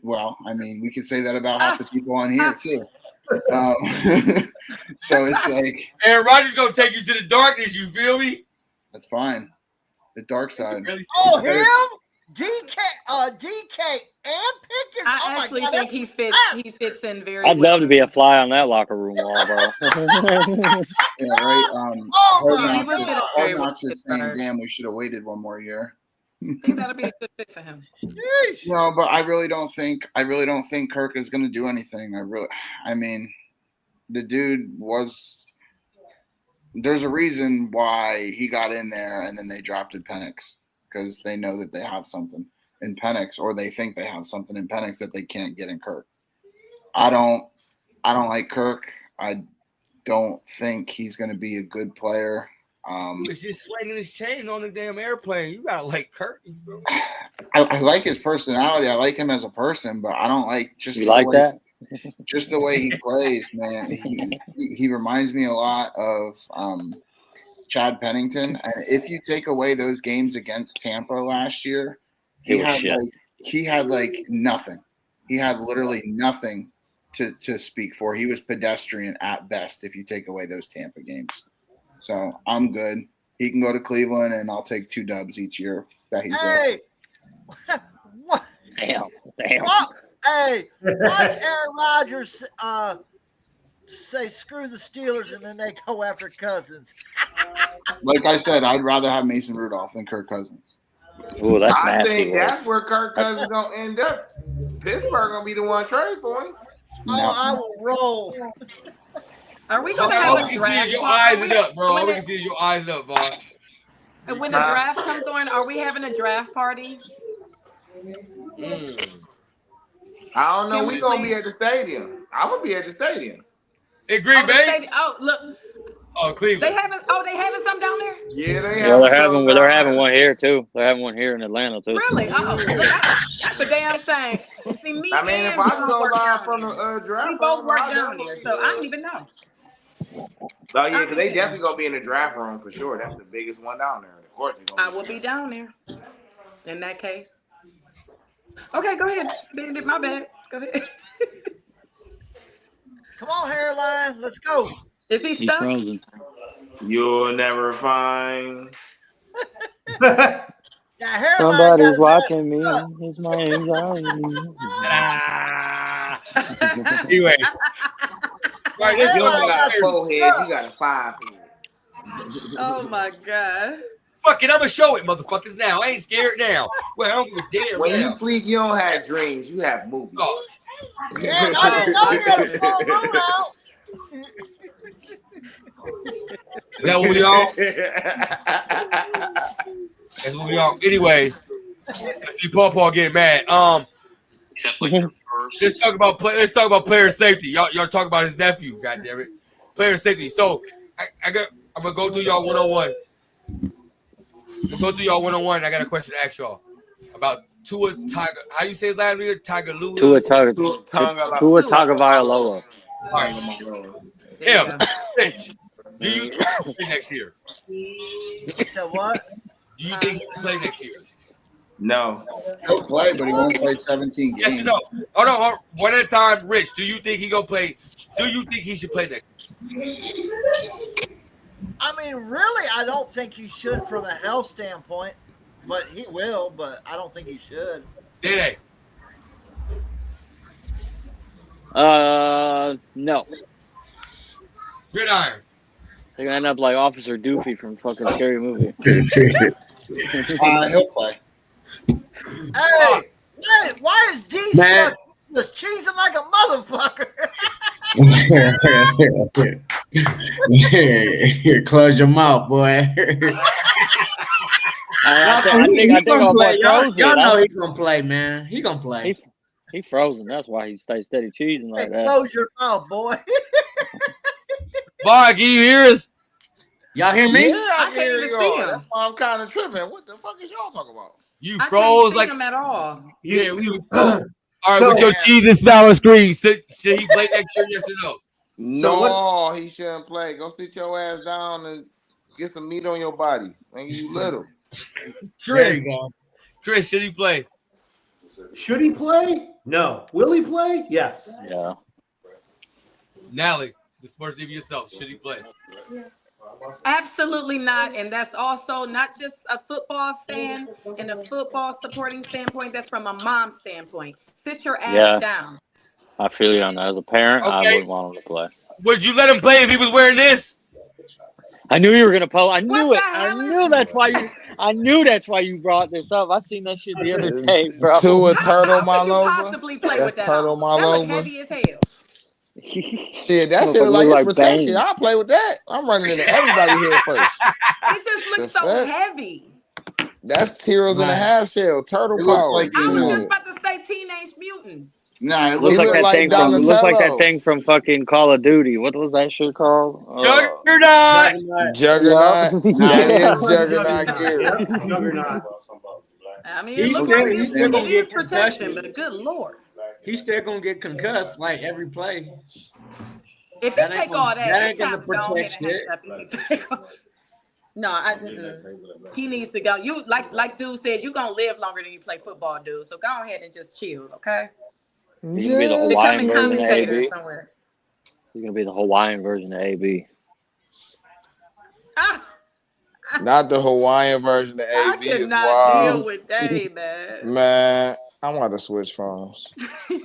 I: Well, I mean, we could say that about half the people on here too. So it's like
B: Aaron Rodgers gonna take you to the darkness. You feel me?
I: That's fine. The dark side.
H: Oh, him, DK, and Pickens.
A: I actually think he fits in very.
G: I'd love to be a fly on that locker room wall, bro.
I: Yeah, right. Hard Knocks is saying, "Damn, we should have waited one more year."
A: I think that'll be a good fit for him.
I: No, but I really don't think Kirk is going to do anything. I mean, the dude was. There's a reason why he got in there, and then they drafted Penix because they know that they have something in Penix, or they think they have something in Penix that they can't get in Kirk. I don't like Kirk. I don't think he's going to be a good player.
B: He's just slinging his chain on the damn airplane. You gotta like Kirk.
I: I like his personality. I like him as a person, but I don't like just
G: that.
I: Just the way he plays, man. He reminds me a lot of Chad Pennington. And if you take away those games against Tampa last year, he had nothing. He had literally nothing to speak for. He was pedestrian at best if you take away those Tampa games. So I'm good. He can go to Cleveland, and I'll take 2 dubs each year that he's there.
H: What?
G: Damn.
H: What? Hey, watch Aaron Rodgers say screw the Steelers, and then they go after Cousins.
I: Like I said, I'd rather have Mason Rudolph than Kirk Cousins.
G: Ooh, that's
J: I
G: nasty.
J: think that's where Kirk Cousins gonna end up. Pittsburgh gonna be the one trade for him.
H: No. I will roll.
A: Are we gonna have a draft?
B: Your eyes it up, bro. All we can see is your eyes up, Vaughn.
A: And when the draft comes on, are we having a draft party?
J: I don't know. We gonna be at the stadium. I'm gonna be at the stadium.
B: In Green Bay?
A: Oh, look.
B: Oh, Cleveland.
A: They having some down there?
J: Yeah,
G: they're having one here too. They're having one here in Atlanta too.
A: Really? That's a damn shame. See, me
J: I mean,
A: and
J: if I can
A: Mom
J: go
A: work
J: live
A: down
J: from
A: there.
J: the draft
A: We both
J: room,
A: work down there, so I didn't even know.
J: Oh yeah, because they definitely gonna be in the draft room for sure. That's the biggest one down there. The courts
A: I will be down there. In that case. Okay, go ahead, Bandit. My bad. Go ahead.
H: Come on, hairline. Let's go.
A: Is he stuck?
G: Frozen.
J: You'll never find.
G: Somebody's watching me. It's my anxiety.
B: Anyways. Right, let's
J: You
B: go.
J: only got 4 heads. You got a 5 head.
A: Oh my God.
B: Fuck it, I'm gonna show it, motherfuckers. Now I ain't scared now. Well, I don't give a damn.
J: When
B: now.
J: you sleep, you don't have dreams. You have movies.
B: Gosh.
H: Yeah, I didn't know you had a full moon out.
B: Is that what we all? That's what we all. Anyways, I see Paw get mad. Let's talk about player safety. Y'all talk about his nephew. God damn it, player safety. So I'm gonna go through y'all 101. I got a question to ask y'all about Tua Tiger. How you say his last name? Tiger Lou.
G: Tua Tagovailoa.
B: All right. Him. Rich. Do you think he'll play next year?
H: So what?
B: Do you think he'll play next year?
J: No.
I: He'll play, but he won't play 17 games.
B: Yes or no? Oh no, one at a time. Rich, do you think he gonna play? Do you think he should play next year?
H: I mean, really, I don't think he should from a health standpoint, but he will. But I don't think he should.
B: Did
G: No.
B: Gridiron.
G: They're gonna end up like Officer Doofy from fucking Scary Movie.
I: He'll play.
H: Hey, why is D stuck just cheesing like a motherfucker?
E: Close your mouth, boy. I think
G: gonna play.
E: Y'all know he gonna play, man. He gonna play.
G: He frozen. That's why he stays steady cheesing like that.
H: Close your mouth, boy.
B: Boy, can you hear us?
E: Y'all hear me?
J: Yeah, I
A: can't even see him.
J: That's why I'm kind of tripping. What the fuck is y'all talking about?
B: You
A: I
B: froze
A: can't
B: like
A: see him at all.
B: yeah. We froze. All right, with your cheese and sour screen, should he play next year? Yes or no?
J: No, he shouldn't play. Go sit your ass down and get some meat on your body. Man, you little.
B: Chris, should he play?
C: Should he play? No. Will he play? Yes.
G: Yeah.
B: Nally, the Spurs TV yourself. Should he play?
A: Absolutely not. And that's also not just a football fan and a football supporting standpoint. That's from a mom standpoint. Sit your ass down.
G: I feel you on that. As a parent, I
B: Okay.
G: wouldn't want him to play.
B: Would you let him play if he was wearing this?
G: I knew you were gonna post. I knew
A: What
G: it.
A: the hell
G: I knew that's why you. I knew that's why you brought this up. I seen that shit the other day, bro.
D: Tua Turtle
A: How could you
D: Malova.
A: possibly play with
D: That's
A: that
D: Turtle
A: on? That look
D: Malova.
A: heavy as hell.
D: Shit, that shit
G: Motherfucker
D: like
G: look
D: it's
G: like
D: protection.
G: Bane.
D: I'll play with that. I'm running into everybody here first.
A: It just looks so
D: fuck?
A: heavy.
D: That's Heroes in a Half Shell. Turtle
I: It looks
D: power.
I: like
A: I was
I: Yeah.
A: just about to say Teenage Mutant.
I: Nah, it
G: Looks
D: He
G: like
D: look
G: that
D: like
G: thing from. It looks like that
D: Donatello.
G: thing from fucking Call of Duty. What was that shit called?
B: Juggernaut.
D: Juggernaut.
G: Yeah.
D: That is
C: Juggernaut.
D: Juggernaut gear.
C: Yep, Juggernaut.
A: I mean,
E: He's
A: it looks
E: still-
A: like
E: he's still gonna
A: it is
E: get
A: protection,
E: concussion.
A: but good lord.
E: He's still gonna get concussed like every play.
A: If
E: That
A: he
E: ain't
A: take
E: gonna-
A: all
E: that
A: that,
E: ain't
A: it's
E: gonna
A: time to go ahead
E: protect
A: and hang
E: shit.
A: up. If he take all- No, he needs to go. You like dude said, you gonna live longer than you play football, dude. So go ahead and just chill, okay?
G: He's gonna be the
A: Become
G: Hawaiian
A: a
G: version of
A: commentator
G: AB.
A: somewhere.
G: He's gonna be the Hawaiian version of AB.
A: Ah,
D: Not the Hawaiian version of
A: I
D: AB is
A: cannot deal
D: wild.
A: with Dave, man.
D: Man, I'm about to switch phones. I'm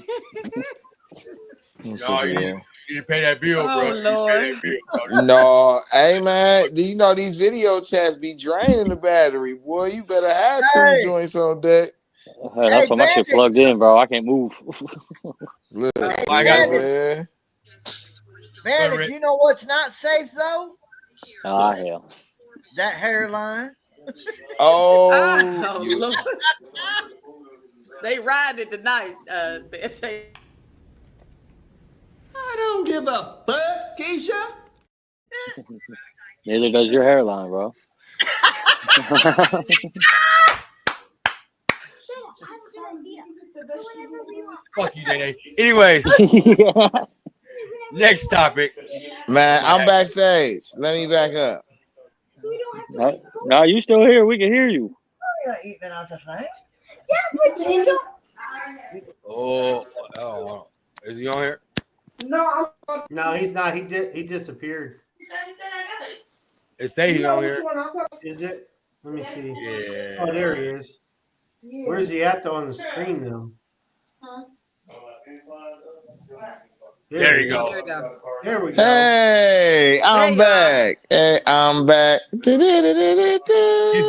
D: sick
B: No,
D: of
B: you
D: it.
B: didn't pay that bill, bro.
A: Oh,
B: You
A: Lord.
B: didn't pay that bill,
D: No, hey man, do you know these video chats be draining the battery? Boy, you better have two joints on deck.
G: That's why my shit plugged in, bro. I can't move.
D: Look,
B: I
D: see
B: got
D: what I'm
B: you.
D: saying?
H: Man,
B: Rick.
H: you know what's not safe though?
G: Ah, hell.
H: That hairline.
D: Oh,
A: Oh,
D: you-
A: Lord. They ride it tonight.
K: I don't give a fuck, Keisha.
G: Neither does your hairline, bro.
B: Fuck you, Day. Anyways, next topic.
D: Man, I'm backstage. Let me back up.
G: No, you still here. We can hear you.
H: You're not eating out the thing. Yeah, but you don't.
B: Oh, is he on here?
C: No, he's not. He disappeared.
B: It say he on here.
C: Is it? Let me see.
B: Yeah.
C: Oh, there he is. Where's he at though on the screen though?
B: There you go.
A: There we go.
C: There we go.
D: Hey, I'm back. Hey, I'm back.
B: He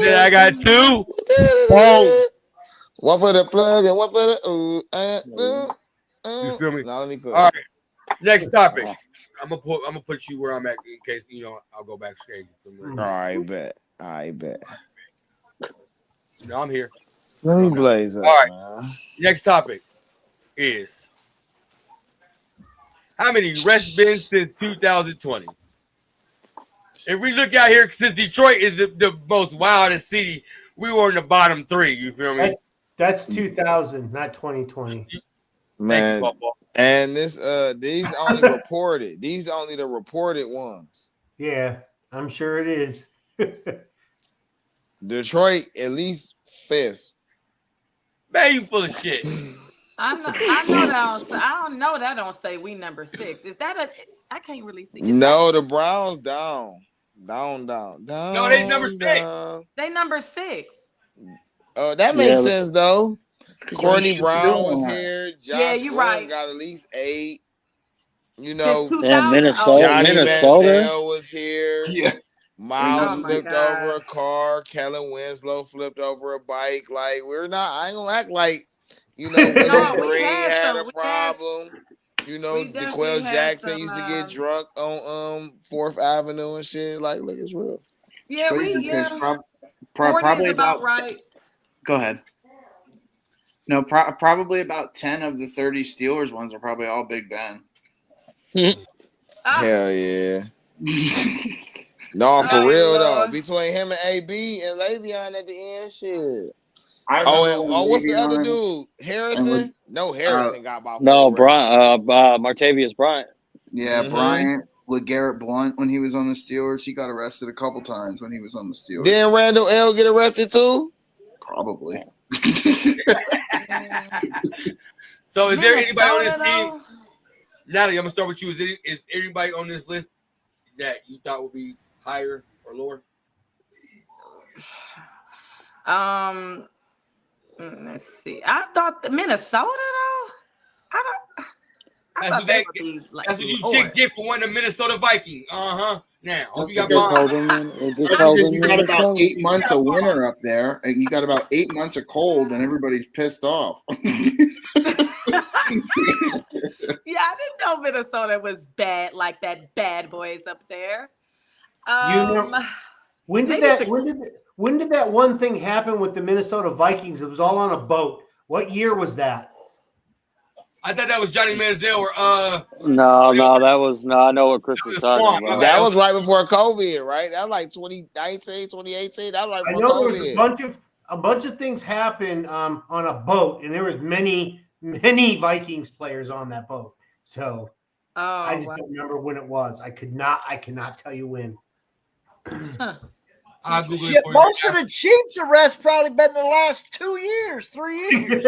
B: said I got 2 phones.
D: One for the plug and one for the
B: You feel me?
D: Now let me put.
B: All right. Next topic. I'm gonna put you where I'm at in case I'll go backstage. You feel me?
D: All right, bet. I bet.
B: No, I'm here.
D: Let me blaze up.
B: All right.
D: Man.
B: Next topic is how many rest bins since 2020? If we look out here, since Detroit is the most wildest city, we were in the bottom 3. You feel me?
C: That's 2000, not 2020.
D: Man, and these only reported. These only the reported ones.
C: Yeah, I'm sure it is.
D: Detroit at least 5th.
B: Man, you full of shit.
A: I don't know that don't say we number 6. Is that I can't really see.
D: No, the Browns down. Down.
B: No, they number 6.
A: They number 6.
D: Oh, that makes sense though. Courtney Brown was here. Josh
A: you
D: Gordon
A: right.
D: got at least 8.
G: Minnesota.
D: Johnny
G: Minnesota
D: Manziel was here.
I: Yeah.
D: Miles flipped over a car. Kellen Winslow flipped over a bike. Like I ain't gonna act like Willie Green had a problem. DeQuell Jackson used to get drunk on 4th Avenue and shit. Like, look, it's real.
A: Yeah,
I: probably
A: about right.
I: Go ahead. No, probably about 10 of the 30 Steelers ones are probably all Big Ben.
D: Hell yeah. No, for real though. Between him and AB and Le'Veon at the end, shit. What's the other dude? Harrison? No, Harrison got about 4.
G: No, Martavius Bryant.
I: Yeah, Bryant. LeGarrette Blount when he was on the Steelers, he got arrested a couple times when he was on the Steelers.
D: Didn't Randall L get arrested too?
I: Probably.
B: So is there anybody on this team? Natalie, I'm gonna start with you. Is anybody on this list that you thought would be higher or lower?
A: Let's see. I thought the Minnesota though.
B: That's what you chicks get for one of the Minnesota Vikings. Now, hope you got mine.
I: You got about 8 months of winter up there, and you got about 8 months of cold, and everybody's pissed off.
A: Yeah, I didn't know Minnesota was bad like that. Bad boys up there.
C: When did that one thing happen with the Minnesota Vikings? It was all on a boat. What year was that?
B: I thought that was Johnny Manziel or
G: No, that was I know what Chris was talking about.
D: That was right before COVID, right? That was like 2019, 2018. That was right before COVID.
C: There was a bunch of things happened on a boat, and there was many Vikings players on that boat. So I just don't remember when it was. I cannot tell you when.
H: Shit, most of the Chiefs arrests probably been the last 2 years, 3 years.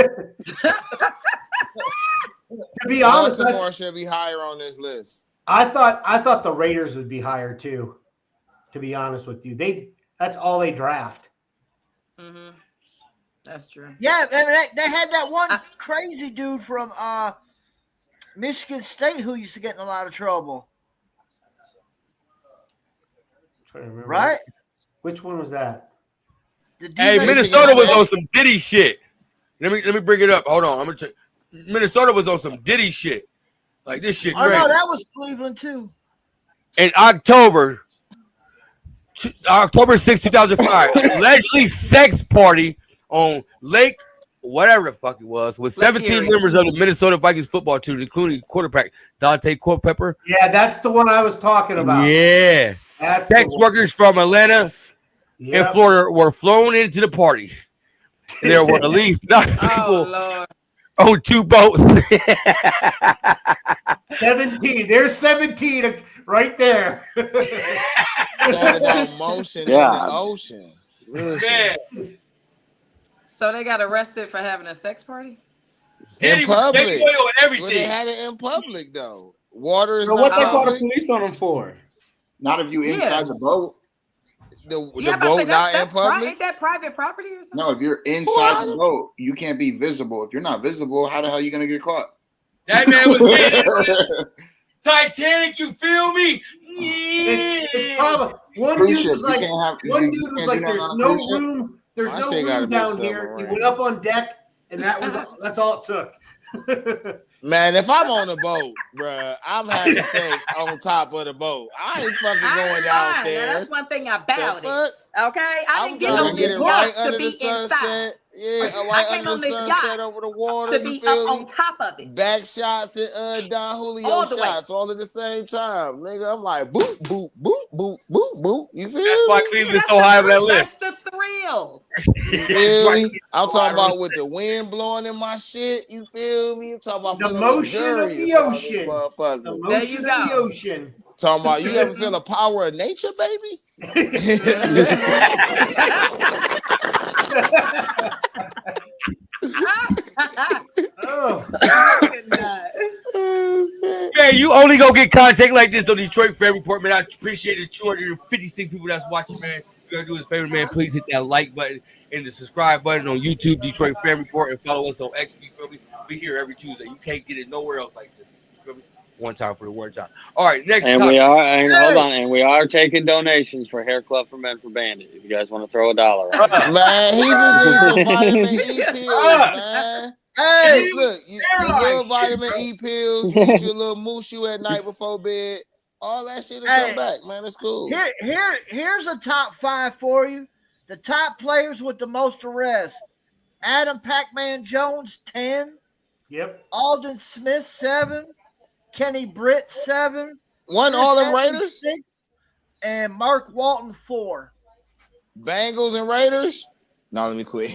C: To be honest,
D: Baltimore should be higher on this list.
C: I thought the Raiders would be higher too. To be honest with you, that's all they draft.
A: Mm-hmm. That's true.
H: Yeah, they had that one crazy dude from Michigan State who used to get in a lot of trouble. Right?
C: Which one was that?
B: Hey, Minnesota was on some Diddy shit. Let me bring it up. Hold on. I'm gonna check. Minnesota was on some Diddy shit. Like this shit crazy.
H: Oh no, that was Cleveland too.
B: In October 6, 2005, allegedly sex party on Lake whatever the fuck it was, with 17 members of the Minnesota Vikings football team, including quarterback Dante Culpepper.
C: Yeah, that's the one I was talking about.
B: Yeah.
C: That's
B: sex workers from Atlanta and Florida were flown into the party. There were at least 9 people on 2 boats.
C: 17. There's 17 right there.
D: Talk about motion in the ocean.
B: Man.
A: So they got arrested for having a sex party?
D: In public.
B: Everything.
D: Well, they had it in public though. Water is
E: so
D: not
E: what they call the
D: public.
E: police on them for?
I: Not if you inside the boat.
D: The boat not in public.
A: Ain't that private property or something?
I: No, if you're inside the boat, you can't be visible. If you're not visible, how the hell are you gonna get caught?
B: That man was getting Titanic, you feel me?
C: It's probably, one dude was like, there's no room. There's no room down here. He went up on deck, and that's all it took.
D: Man, if I'm on a boat, bruh, I'm having sex on top of the boat. I ain't fucking going downstairs.
A: That's one thing about it. Okay, I didn't get on
D: get
A: this
D: it right
A: yacht
D: under
A: to be
D: the sunset.
A: inside.
D: Yeah, right under the sunset over the water.
A: To be up on top of it.
D: Back shots and Don Julio shots all at the same time. Nigga, I'm like, boop, boop, boop, boop, boop, boop. You feel me?
B: That's why Cleveland's so high on that list.
A: That's the thrill.
D: You feel me? I'm talking about with the wind blowing in my shit. You feel me? I'm talking about
C: the motion of the ocean. The motion of the ocean.
D: Talking about, you ever feel the power of nature, baby?
B: Man, you only go get content like this on Detroit Fan Report, man. I appreciate the 256 people that's watching, man. You gotta do us a favor, man. Please hit that like button and the subscribe button on YouTube, Detroit Fan Report, and follow us on X. You feel me? We here every Tuesday. You can't get it nowhere else like this. You feel me? One time for the one time. All right, next
G: and
B: topic.
G: Hold on, and we are taking donations for Hair Club for Men for Bandit. If you guys want to throw $1 out.
D: Man, he just needs some vitamin E pills, man. Hey, look, you little vitamin E pills, get your little mooshu at night before bed. All that shit will come back, man. It's cool.
H: Here's a top 5 for you. The top players with the most arrests. Adam Pac-Man Jones, 10.
C: Yep.
H: Alden Smith, 7. Kenny Britt, 7.
D: One all them Raiders?
H: 6. And Mark Walton, 4.
D: Bengals and Raiders? No, let me quit.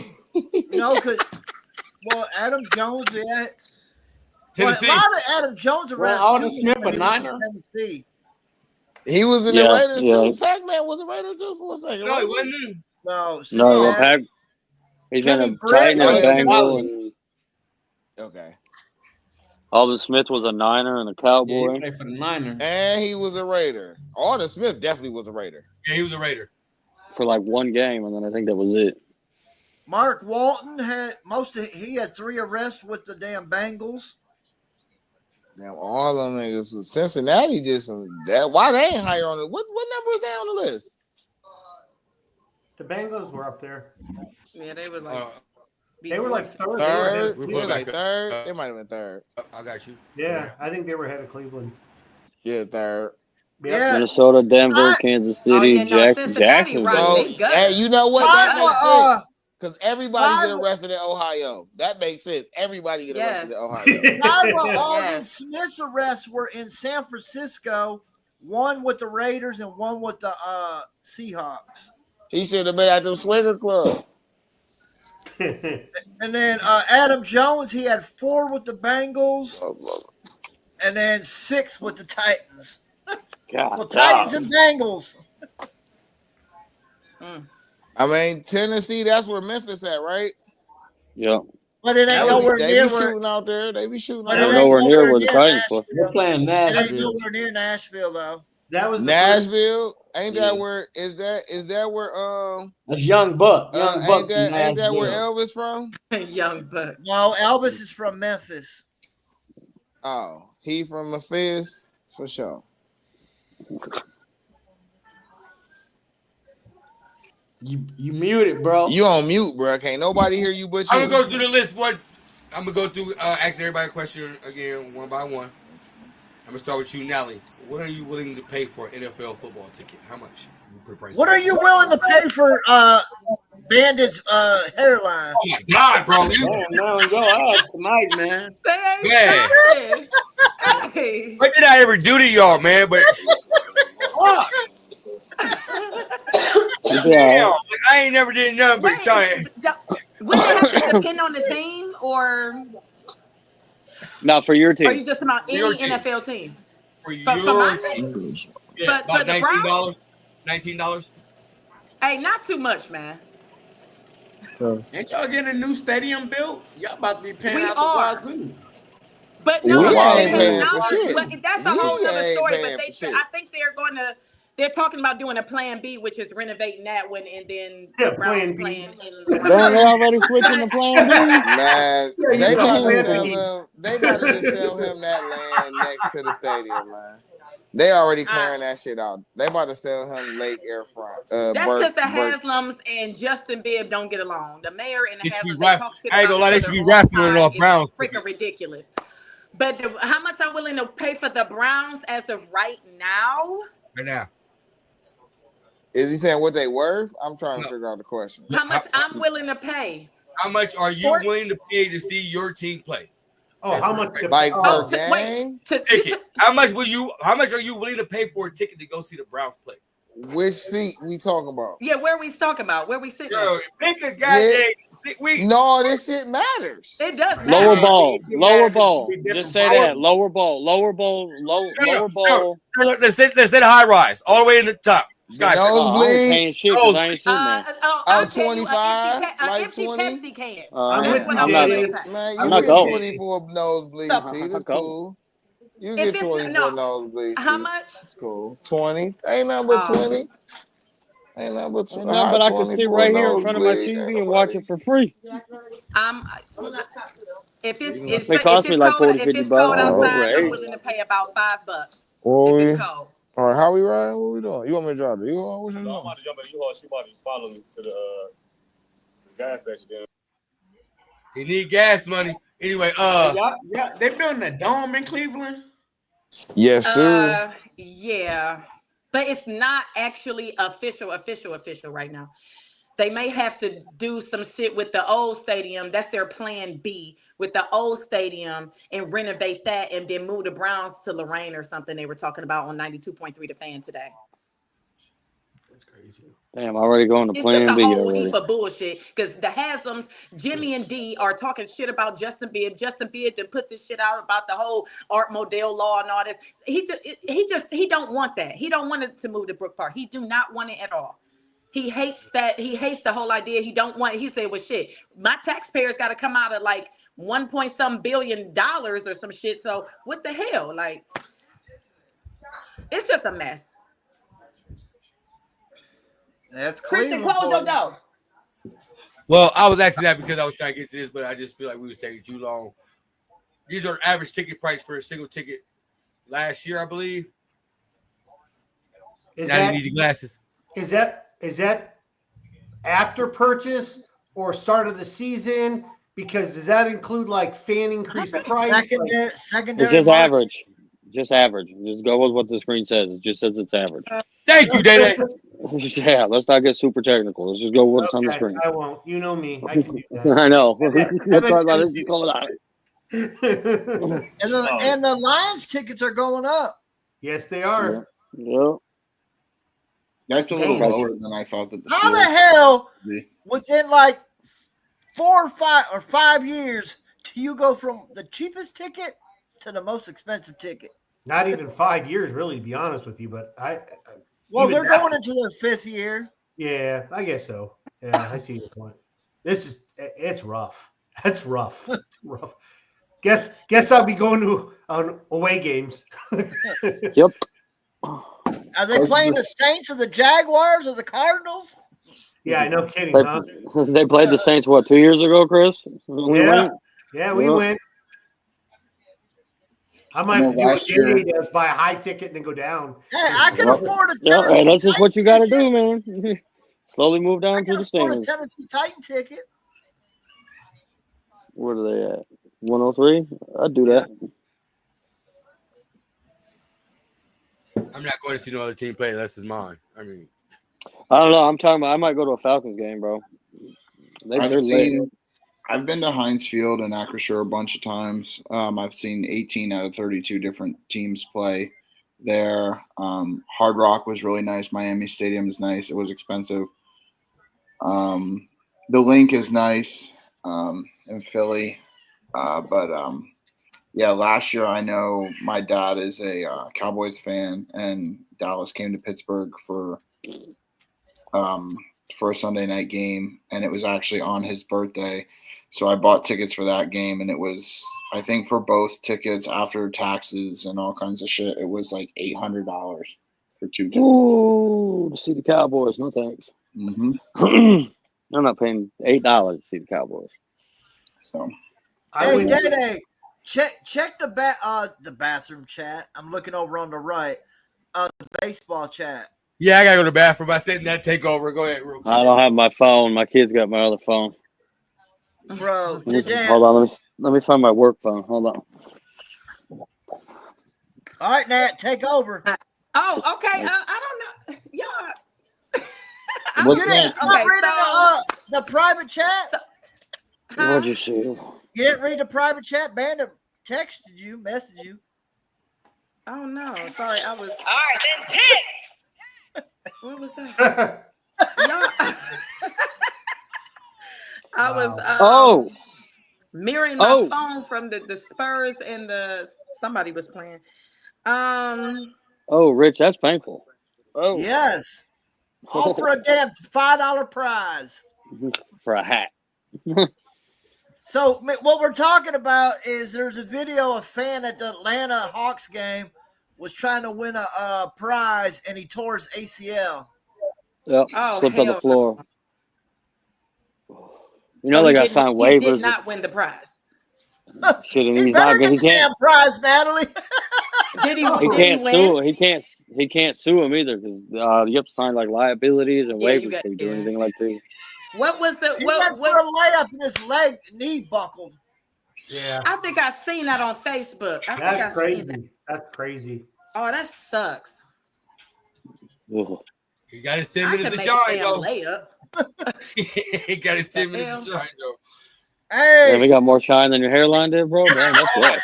H: No, because Adam Jones, yeah.
B: Tennessee.
H: A lot of Adam Jones arrests.
E: Alden Smith, a Niner.
H: Tennessee.
D: He was in the Raiders too. Pac-Man was a Raider too for a second.
B: No, he wasn't.
H: No,
G: he's in a Titan and Bengal.
D: Okay.
G: Alden Smith was a Niner and a Cowboy.
E: Yeah, he played for the Niners.
D: And he was a Raider. Alden Smith definitely was a Raider.
B: Yeah, he was a Raider.
G: For like one game, and then I think that was it.
H: Mark Walton he had 3 arrests with the damn Bengals.
D: Now all them niggas was Cincinnati why they ain't higher on it? What number is they on the list?
C: The Bengals were up there.
A: Yeah, they were like
C: they were like third.
D: They were like third. They might have been third.
B: I got you.
C: Yeah, I think they were ahead of Cleveland.
D: Yeah, third.
H: Yeah.
G: Minnesota, Denver, Kansas City, Jackson.
D: So, hey, you know what? That makes sense. Because everybody get arrested in Ohio. That makes sense. Everybody get arrested in Ohio.
H: Alden Smith's arrests were in San Francisco, one with the Raiders and one with the Seahawks.
D: He should have been at them swinger clubs.
H: And then Adam Jones, he had 4 with the Bengals, and then 6 with the Titans. So Titans and Bengals.
D: I mean, Tennessee, that's where Memphis at, right?
G: Yeah.
H: But it ain't nowhere near.
D: They be shooting out there. They be shooting out there.
G: Nowhere near where the Titans were.
E: They're playing Nashville.
H: It ain't nowhere near Nashville, though.
C: That was
D: Nashville. Ain't that where? Is that where?
E: That's Young Buck. Young Buck.
D: Ain't that where Elvis from?
A: Young Buck.
H: No, Elvis is from Memphis.
D: Oh, he from Memphis for sure.
E: You muted, bro.
D: You on mute, bro. Can't nobody hear you but you.
B: I'm gonna go through the list. I'm gonna go through. Ask everybody a question again, one by one. I'm gonna start with you, Nelly. What are you willing to pay for an NFL football ticket? How much?
H: What are you willing to pay for bandit's hairline.
B: Oh my God, bro!
E: Damn, man, go ass tonight, man.
A: They ain't
B: Man.
A: stopping. Hey.
B: What did I ever do to y'all, man? But fuck. Damn, like, I ain't never did nothing but try.
A: Would it have to depend on the team, or
G: Not for your team.
A: are you just about any NFL team?
B: For
A: For
B: your
A: my
B: team.
A: team?
B: Yeah,
A: But the Browns?
B: $19.
A: Hey, not too much, man.
E: Ain't y'all getting a new stadium built? Y'all about to be paying
A: We
E: out
A: are.
E: the wazoo.
A: But
D: We
A: no,
D: ain't
A: because
D: paying for shit.
A: well, that's a
D: We
A: whole nother
D: ain't
A: story.
D: paying
A: But
D: for shit.
A: I think they're talking about doing a plan B, which is renovating that one, and then
C: Yeah,
A: the Browns
C: plan B.
A: playing in.
G: Damn, they already switching to plan B.
D: Man,
C: Yeah,
D: they
C: you got
D: about to
C: plan
D: sell
C: B.
D: him. They about to just sell him that land next to the stadium, man. They already clearing that shit out. They about to sell him Lake Airfront.
A: That's because the Haslams and Justin Bibb don't get along. The mayor and the Haslams, they talk shit
B: I ain't
A: about
B: gonna lie, they
A: each
B: should
A: other
B: be
A: all the
B: raffling
A: time.
B: off Browns
A: It's freaking ridiculous. But how much I'm willing to pay for the Browns as of right now?
B: Right now.
D: Is he saying what they worth? I'm trying to figure out the question.
A: How much I'm willing to pay?
B: How much are you willing to pay to see your team play?
C: Oh, how much?
D: Like per game?
B: Ticket. How much are you willing to pay for a ticket to go see the Browns play?
D: Which seat we talking about?
A: Yeah, where we talking about? Where we sitting?
B: Girl,
A: at?
B: pick a goddamn.
D: No, this shit matters.
A: It does matter.
G: Lower bowl. Just say that. Lower bowl. Lower bowl. Lower bowl.
B: Let's say high rise, all the way in the top. Sky.
G: I ain't paying shit because I ain't sitting there.
A: I'll tell you,
D: 25,
A: an
D: like
A: empty
D: 20.
A: Pepsi can.
G: I'm
A: That's what
G: not.
A: I'm willing to pay.
D: Man,
G: I'm
D: you
G: not
D: get
G: going.
D: 20 for a nosebleed seat. It's cool. You
A: If
D: get
A: it's
D: 20 for a nosebleed seat.
A: How much?
D: It's cool. 20. Ain't nothing but 20. Ain't nothing but
G: Ain't nothing but I can sit right here in front of my TV and watch it for free.
A: If
G: It cost me like 40, 50 bucks.
A: cold outside, I'm
G: Right.
A: willing to pay about $5.
D: Well,
A: If it's cold.
D: All right, how we riding? What we doing? You want me to drive it? You want what you doing?
K: I'm about to jump in the U-Haul. She about to just follow me to the gas station. Then.
B: You need gas money. Anyway,
E: yeah, they building a dome in Cleveland.
D: Yes, sir.
A: Yeah. But it's not actually official right now. They may have to do some shit with the old stadium. That's their plan B, with the old stadium, and renovate that and then move the Browns to Lorraine or something. They were talking about on 92.3 The Fan today.
C: That's crazy.
G: Damn, already going to
A: It's
G: plan
A: just a
G: B
A: whole
G: already.
A: heap of bullshit because the Haslams, Jimmy and D, are talking shit about Justin Bibb. Justin Bibb to put this shit out about the whole Art Modell law and all this. He don't want that. He don't want it to move to Brook Park. He do not want it at all. He hates that. He hates the whole idea. He don't want. He said, "Well, shit, my taxpayers got to come out of like $1 billion or some shit." So what the hell? Like, it's just a mess.
H: That's
A: Christian, close your door.
B: well, I was asking that because I was trying to get to this, but I just feel like we were taking too long. These are average ticket price for a single ticket last year, I believe. Now you need your glasses.
C: Is that after purchase or start of the season? Because does that include like fan increase price?
H: Secondary.
G: It's just average. Just average. Just go with what the screen says. It just says it's average.
B: Thank you, Day.
G: Yeah, let's not get super technical. Let's just go with what's on the screen.
C: I won't. You know me. I can do that.
G: I know. That's why this is going on.
H: And the Lions tickets are going up.
C: Yes, they are.
G: Yep.
I: That's a little lower than I thought that.
H: How the hell within like 4 or 5 years do you go from the cheapest ticket to the most expensive ticket?
C: Not even 5 years, really, to be honest with you. But
H: well, they're going into their 5th year.
C: Yeah, I guess so. Yeah, I see your point. It's rough. That's rough. It's rough. Guess I'll be going to away games.
G: Yep.
H: Are they playing the Saints or the Jaguars or the Cardinals?
C: Yeah, no kidding,
G: They played the Saints, 2 years ago, Chris? We
C: went. I might have to do what Jay does, buy a high ticket and then go down.
H: Hey, I can afford a
G: Yeah,
H: Tennessee
G: and that's just what you got to
H: ticket.
G: do, man. Slowly move down through the
H: afford a
G: standings.
H: Tennessee Titan ticket.
G: Where are they at? 103? I'd do that.
B: I'm not going to see no other team play unless it's mine. I mean,
G: I don't know. I'm talking about I might go to a Falcons game, bro.
I: I've been to Heinz Field and Acrisure a bunch of times. I've seen 18 out of 32 different teams play there. Hard Rock was really nice. Miami Stadium is nice. It was expensive. The Link is nice in Philly. Yeah, last year I know my dad is a Cowboys fan, and Dallas came to Pittsburgh for a Sunday night game, and it was actually on his birthday. So I bought tickets for that game, and it was, I think, for both tickets after taxes and all kinds of shit, it was like $800 for 2 tickets.
G: Ooh, to see the Cowboys. No thanks.
I: Mm-hmm.
G: I'm not paying $8 to see the Cowboys.
I: So,
H: hey, Day, check the bathroom chat. I'm looking over on the right. The baseball chat.
B: Yeah, I gotta go to the bathroom. I said that takeover. Go ahead, real quick.
G: I don't have my phone. My kid's got my other phone.
H: Bro,
G: hold on. Let me find my work phone. Hold on.
H: All right, Nat, take over.
A: Oh, okay. I don't know, y'all.
I: What's next?
H: Okay, the private chat.
G: What'd you see?
H: You didn't read the private chat? Bandit texted you, messaged you.
A: Oh no, sorry, I was.
L: All right, then pick.
A: What was that? Y'all. I was mirroring my phone from the Spurs and somebody was playing.
G: Oh, Rich, that's painful. Oh
H: yes. All for a damn $5 prize.
G: For a hat.
H: So what we're talking about is there's a video, a fan at the Atlanta Hawks game was trying to win a prize, and he tore his ACL.
G: Yep, slipped on the floor. You know, so they got signed waivers. He
A: did not win the prize.
G: Shit, and
H: he better get the damn prize, Natalie.
A: Did he?
G: He can't sue. He can't sue him either because you have to sign like liabilities and waivers if you do anything like that.
A: What was the?
H: He went for a layup and his knee buckled.
C: Yeah,
A: I think I seen that on Facebook.
C: That's crazy. That's crazy.
A: Oh, that sucks.
B: He got his 10 minutes to shine, though. He got his 10 minutes to shine, though.
H: Hey,
G: yeah, we got more shine than your hairline did, bro. Damn, that's rough.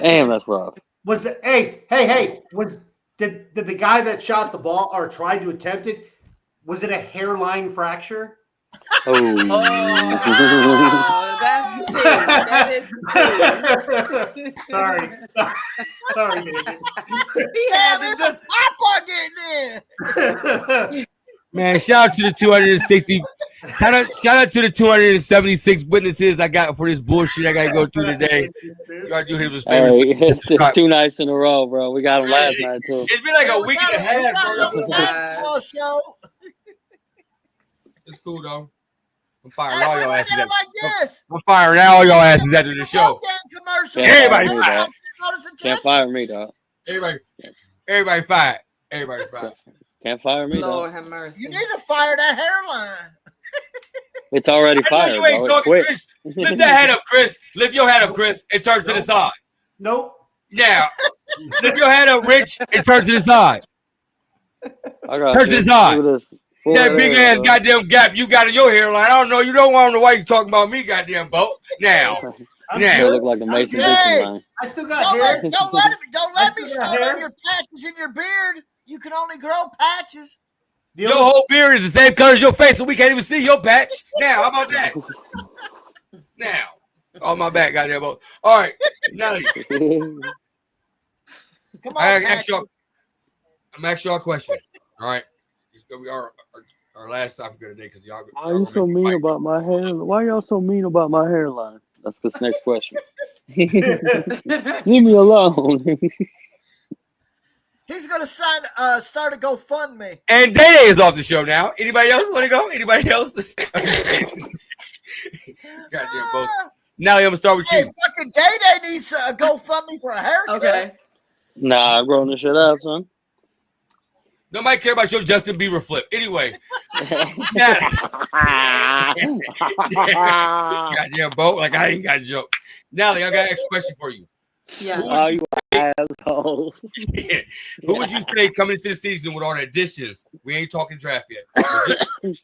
G: Damn, that's rough.
C: Was it? Hey! Did the guy that shot the ball or tried to attempt it? Was it a hairline fracture?
G: Oh,
A: that's true. That is true.
C: Sorry,
A: He had to do.
H: Papa getting in.
B: Man, shout out to the 260. Shout out to the 276 witnesses I got for this bullshit I gotta go through today. You gotta do him a favor.
G: It's 2 nights in a row, bro. We got him last night too.
B: It's been like a week and a half, bro.
H: Basketball show.
B: It's cool though. I'm firing all your asses.
H: I'm
B: firing all your asses after the show. Everybody fired.
G: Can't fire me, dog.
B: Everybody fired. Everybody fired.
G: Can't fire me,
A: Lord
G: dog.
A: have mercy.
H: You need to fire that hairline.
G: It's already fired.
B: You ain't talking, Chris. Lift that head up, Chris. Lift your head up, Chris, and turn to the side.
C: Nope.
B: Now, lift your head up, Rich, and turn to the side.
G: Turn
B: to the side. That big ass goddamn gap you got in your hairline. I don't know. You don't want to know why you talking about me, goddamn Bo. Now.
G: You look like the Mason Dixon line.
C: I still got hair.
H: Don't let me start on your patches in your beard. You can only grow patches.
B: Your whole beard is the same color as your face, so we can't even see your patch. Now, how about that? Now. On my back, goddamn Bo. All right. Now,
H: come on,
B: I'm ask y'all a question. All right. It's gonna be our last topic of the day because y'all.
G: Why are you so mean about my hair? Why y'all so mean about my hairline? That's the next question. Leave me alone.
H: He's gonna start a GoFundMe.
B: And Day is off the show now. Anybody else want to go? Anybody else? Goddamn both. Now I'm gonna start with you.
H: Fucking Day needs a GoFundMe for a haircut.
A: Okay.
G: Nah, I'm growing this shit out, son.
B: Nobody care about your Justin Bieber flip. Anyway. Goddamn Bo. Like I ain't got a joke. Natalie, I got an extra question for you.
A: Yeah.
G: asshole.
B: Yeah. Who would you say coming into the season with all the additions? We ain't talking draft yet.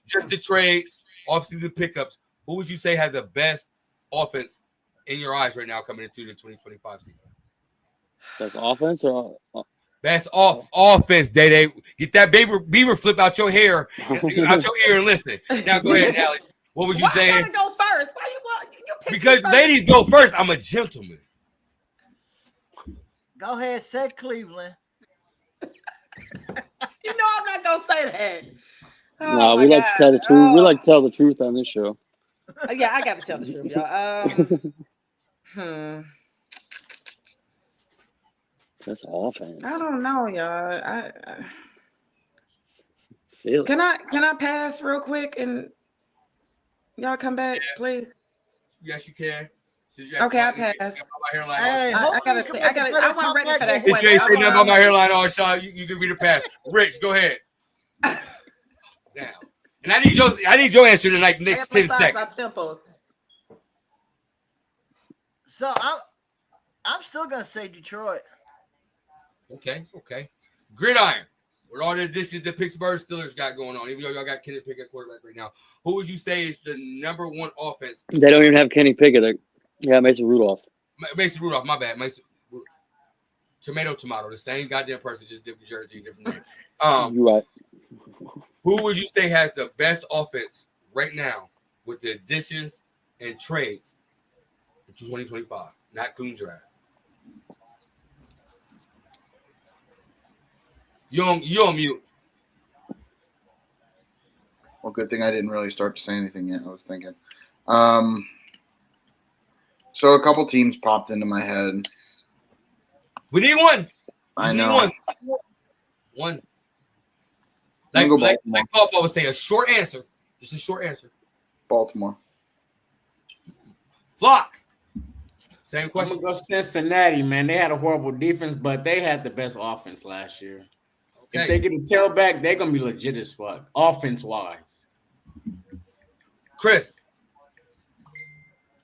B: Just the trades, offseason pickups. Who would you say has the best offense in your eyes right now coming into the 2025 season?
G: Best offense or
B: best offense, Day. Get that beaver flip out your hair, out your ear, and listen. Now go ahead, Allie. What was you saying?
A: I gotta go first? Why you pick
B: Because
A: me first?
B: ladies go first. I'm a gentleman.
H: Go ahead, say Cleveland.
A: You know I'm not gonna say that. Oh
G: no,
A: my
G: we like
A: God.
G: to tell the truth. We like to tell the truth on this show.
A: Yeah, I gotta tell the truth, y'all.
G: That's offense.
A: I don't know, y'all.
G: Feel
A: Can I pass real quick and y'all come back, please?
B: Yes, you can.
A: Okay, I pass.
H: Hey,
A: I wasn't ready for that
B: Since
A: question.
B: you ain't say nothing about my hairline all shot, you can read the pass. Rich, go ahead. Now, and I need your answer tonight. Next 10 seconds.
H: So I'm still gonna say Detroit.
B: Okay. Gridiron. With all the additions the Pittsburgh Steelers got going on, even though y'all got Kenny Pickett quarterback right now, who would you say is the number one offense?
G: They don't even have Kenny Pickett. Yeah, Mason Rudolph.
B: Mason Rudolph, my bad. Tomato, the same goddamn person, just different jersey, different name.
G: You're right.
B: Who would you say has the best offense right now with the additions and trades in 2025, not clean draft? You on mute.
I: Well, good thing I didn't really start to say anything yet. I was thinking. So a couple teams popped into my head.
B: We need one.
I: I know.
B: One. Like Papa would say, a short answer. Just a short answer.
I: Baltimore.
B: Flock. Same question.
E: I'm gonna go Cincinnati, man. They had a horrible defense, but they had the best offense last year. Okay. If they get a tailback, they're gonna be legit as fuck, offense wise.
B: Chris.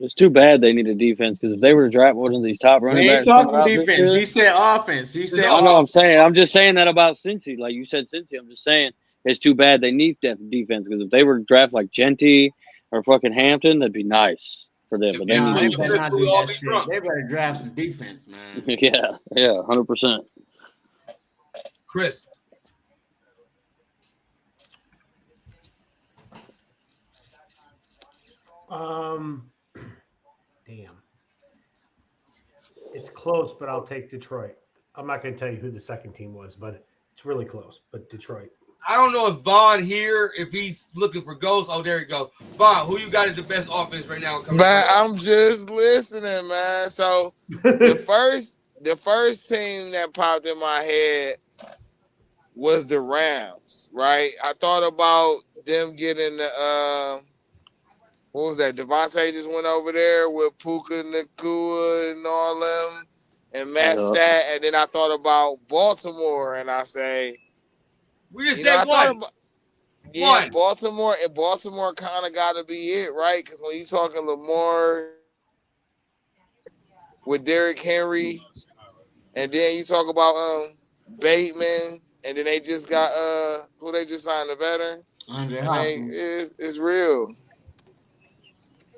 G: It's too bad they need a defense because if they were to draft one of these top running backs,
E: he ain't talking defense. He said offense. He said.
G: I know. I'm saying. I'm just saying that about Cincy. Like you said, Cincy. I'm just saying it's too bad they need that defense because if they were to draft like Genty or fucking Hampton, that'd be nice for them. But they need defense.
E: Better not do that shit. They better draft some defense, man.
G: Yeah, 100%.
B: Chris.
C: Damn. It's close, but I'll take Detroit. I'm not going to tell you who the second team was, but it's really close. But Detroit.
B: I don't know if Vaughn here, if he's looking for ghosts. Oh, there you go. Vaughn, who you got as the best offense right now?
J: Man, I'm just listening, man. So the first team that popped in my head was the Rams, right? I thought about them getting the what was that? Devontae just went over there with Puka Nacua and all them and Matt Stat, and then I thought about Baltimore, and I say,
B: we just said one.
J: Yeah, Baltimore, and Baltimore kind of got to be it, right? Because when you talking Lamar with Derrick Henry, and then you talk about Bateman, and then they just got who they just signed, the veteran. It's real.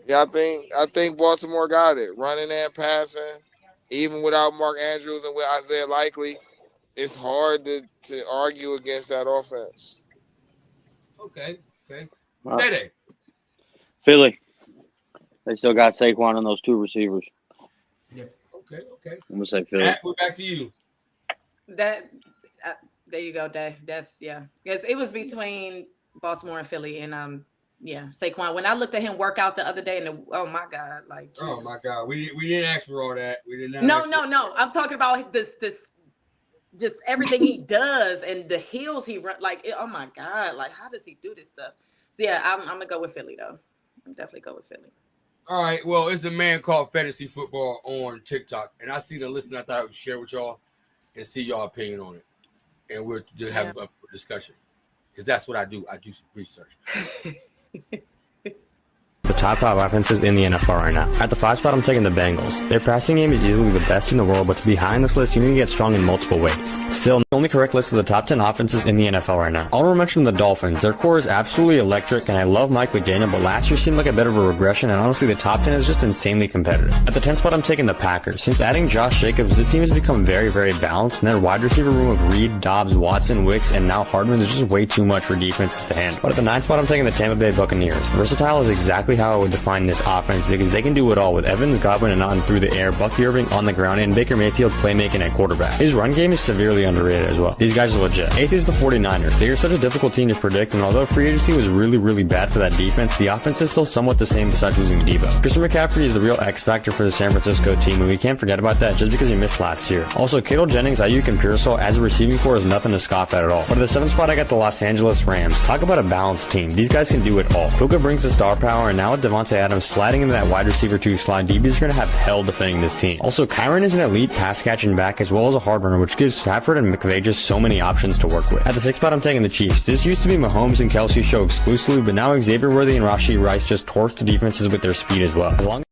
J: Yeah, I think Baltimore got it. Running and passing, even without Mark Andrews and with Isaiah Likely, it's hard to argue against that offense.
B: Okay.
G: Philly. They still got Saquon and those two receivers.
B: Yeah. Okay.
G: I'm gonna say Philly.
B: Matt, we're back to you.
A: There you go, Day. That's Yes, it was between Baltimore and Philly, and Saquon. When I looked at him work out the other day, and oh my God, like Jesus.
B: Oh my God, we didn't ask for all that. We did not.
A: No. I'm talking about this just everything he does and the hills he run. Like, oh my God, like how does he do this stuff? So yeah, I'm gonna go with Philly though. I'm definitely go with Philly.
B: All right. Well, it's a man called Fantasy Football on TikTok, and I seen the list, and I thought I would share with y'all and see y'all opinion on it, and we'll just have a discussion because that's what I do. I do some research.
M: the top 5 offenses in the NFL right now. At the 5 spot, I'm taking the Bengals. Their passing game is easily the best in the world, but to be high on this list, you need to get strong in multiple ways. Still, the only correct list is the top 10 offenses in the NFL right now. I'll mention the Dolphins. Their core is absolutely electric, and I love Mike McDaniel, but last year seemed like a bit of a regression, and honestly, the top 10 is just insanely competitive. At the 10th spot, I'm taking the Packers. Since adding Josh Jacobs, this team has become very, very balanced, and their wide receiver room of Reed, Dobbs, Watson, Wicks, and now Hardman is just way too much for defenses to handle. But at the 9th spot, I'm taking the Tampa Bay Buccaneers. Versatile is exactly how I would define this offense because they can do it all with Evans, Godwin, and on through the air, Bucky Irving on the ground, and Baker Mayfield playmaking at quarterback. His run game is severely underrated as well. These guys are legit. 8th is the 49ers. They are such a difficult team to predict, and although free agency was really, really bad for that defense, the offense is still somewhat the same besides losing Debo. Christian McCaffrey is the real X factor for the San Francisco team, and we can't forget about that just because he missed last year. Also, Kittle, Jennings, Ayuk, and Pearsall as a receiving core is nothing to scoff at all. But at the 7th spot, I got the Los Angeles Rams. Talk about a balanced team. These guys can do it all. Puka brings the star power, and now with Devontae Adams sliding into that wide receiver 2 slot, DBs are going to have hell defending this team. Also, Kyron is an elite pass catching back as well as a hard runner, which gives Stafford and McVay just so many options to work with. At the 6th spot, I'm taking the Chiefs. This used to be Mahomes and Kelsey's show exclusively, but now Xavier Worthy and Rashee Rice just torch the defenses with their speed as well.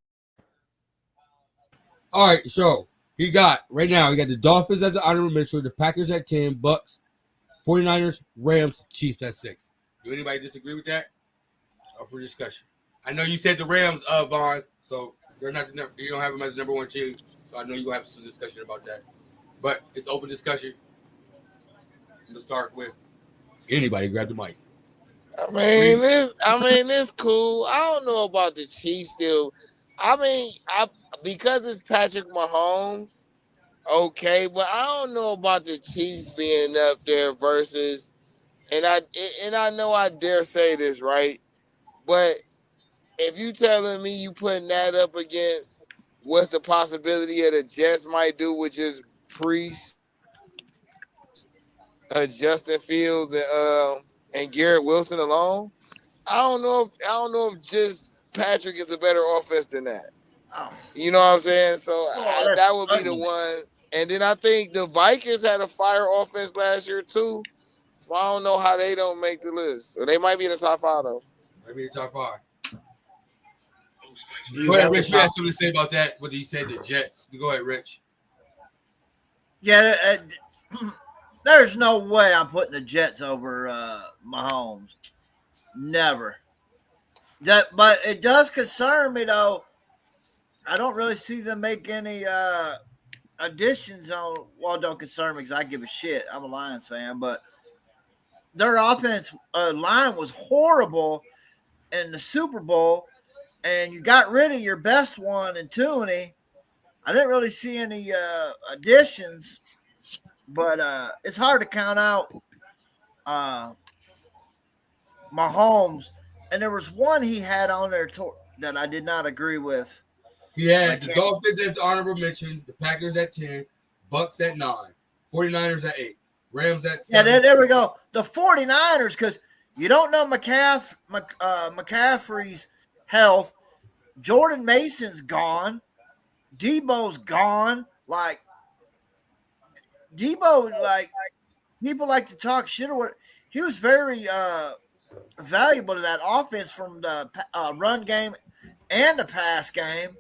B: All right, so he got the Dolphins as an honorable mention, the Packers at 10, Bucks, 49ers, Rams, Chiefs at 6. Do anybody disagree with that? Up for discussion. I know you said the Rams, Vaughn, so they're not you don't have them as the number 1 team, so I know you're gonna have some discussion about that. But it's open discussion. Let's start with anybody. Grab the mic.
J: I mean, it's cool. I don't know about the Chiefs still. I mean, because it's Patrick Mahomes, okay, but I don't know about the Chiefs being up there versus, and I know I dare say this, right? But if you telling me you putting that up against what's the possibility of the Jets might do with just Priest, Justin Fields, and Garrett Wilson alone, I don't know if just Patrick is a better offense than that. You know what I'm saying? So that would be the one. And then I think the Vikings had a fire offense last year too. So I don't know how they don't make the list. So they might be in the top 5 though.
B: Might be in the top 5. Go ahead, Rich. You had something to say about that? What did he say? The Jets. Go ahead, Rich.
H: Yeah, there's no way I'm putting the Jets over Mahomes. Never. But it does concern me though. I don't really see them make any additions on. Well, don't concern me because I give a shit. I'm a Lions fan, but their offense line was horrible in the Super Bowl, and you got rid of your best one in Tooney. I didn't really see any additions, but it's hard to count out Mahomes. And there was one he had on there that I did not agree with.
B: Yeah, the Dolphins as honorable mention, the Packers at 10, Bucks at 9, 49ers at 8, Rams at 7.
H: Yeah, there we go. The 49ers, because you don't know McCaffrey's health. Jordan Mason's gone. Debo's gone. Like, Debo, like, people like to talk shit. He was very valuable to that offense from the run game and the pass game.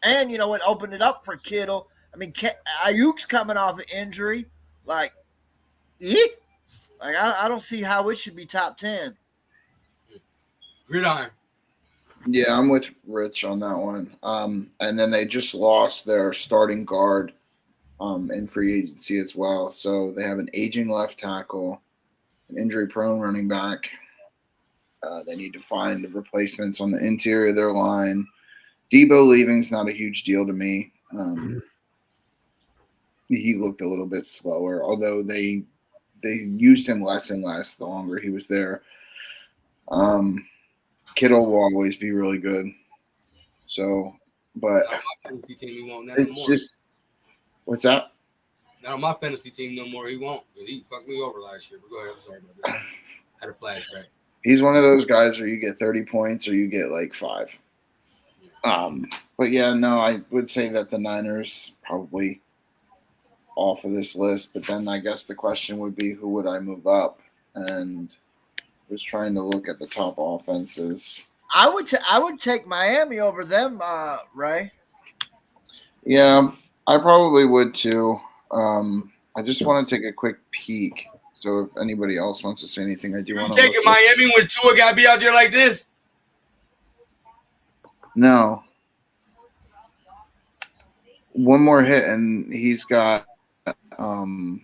H: And, it opened it up for Kittle. I mean, Ayuk's coming off an injury. Like, I don't see how it should be top 10.
B: Gridiron.
I: Yeah, I'm with Rich on that one. And then they just lost their starting guard in free agency as well. So they have an aging left tackle, an injury-prone running back. They need to find the replacements on the interior of their line. Debo leaving is not a huge deal to me. He looked a little bit slower, although they used him less and less the longer he was there. Kittle will always be really good. So, but it's just – what's that?
B: Not on my fantasy team no more. He won't. He fucked me over last year. But go ahead. I'm sorry about that. I had a flashback.
I: He's one of those guys where you get 30 points or you get like 5. But yeah, no, I would say that the Niners probably off of this list. But then I guess the question would be, who would I move up? And I was trying to look at the top offenses.
H: I would take Miami over them, Ray.
I: Yeah, I probably would too. I just want to take a quick peek. So if anybody else wants to say anything, I do want to.
B: You taking Miami when Tua got to be out there like this?
I: No. One more hit and he's got.
B: So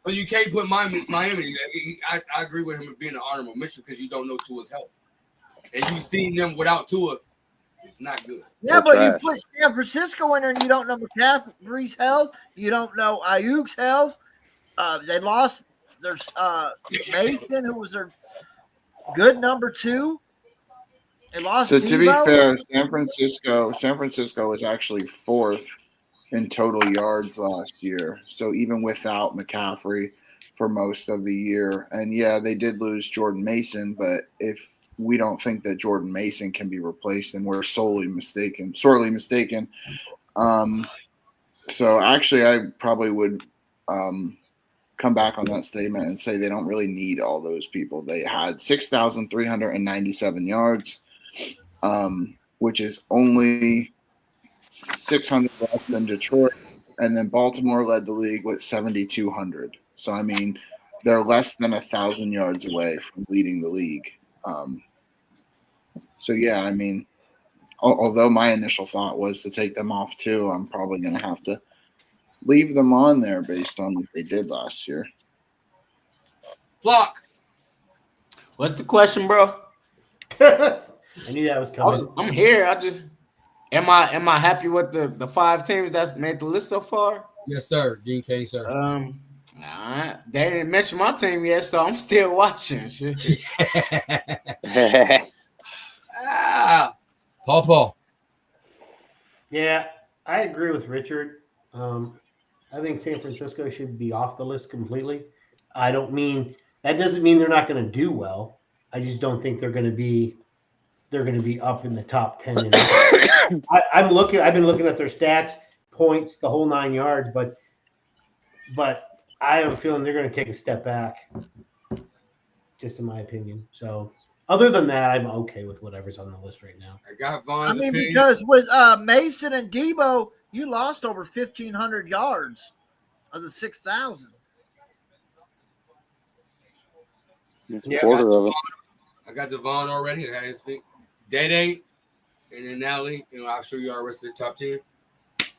B: you can't put Miami. I agree with him being an honorable mention because you don't know Tua's health, and you've seen them without Tua. It's not good.
H: Yeah, but you put San Francisco in there and you don't know McCaffrey's health. You don't know Ayuk's health. They lost there's Mason, who was their good number 2. They lost.
I: So
H: Debo.
I: to be fair, San Francisco was actually 4th in total yards last year. So even without McCaffrey for most of the year, and yeah, they did lose Jordan Mason, but if we don't think that Jordan Mason can be replaced, then we're sorely mistaken. So actually, I probably would come back on that statement and say they don't really need all those people. They had 6,397 yards, which is only 600 less than Detroit, and then Baltimore led the league with 7,200. So I mean, they're less than 1,000 yards away from leading the league. So yeah, I mean, although my initial thought was to take them off too, I'm probably going to have to leave them on there based on what they did last year.
B: Flock.
E: What's the question, bro?
C: I knew that was coming.
E: I'm here. Am I happy with the 5 teams that's made the list so far?
B: Yes, sir. Dean Kane, sir.
E: They didn't mention my team yet, so I'm still watching.
B: Paul.
C: Yeah, I agree with Richard. I think San Francisco should be off the list completely. That doesn't mean they're not going to do well. I just don't think they're going to be up in the top 10. I've been looking at their stats, points, the whole 9 yards, but I have a feeling they're going to take a step back, just in my opinion. So other than that, I'm okay with whatever's on the list right now.
B: I got Vaughn's opinion.
H: Because with Mason and Debo, you lost over 1,500 yards of the 6,000.
B: Yeah, I got Devon already. I got his thing. Day, and then Natalie. I'll show you our rest of the top 10. And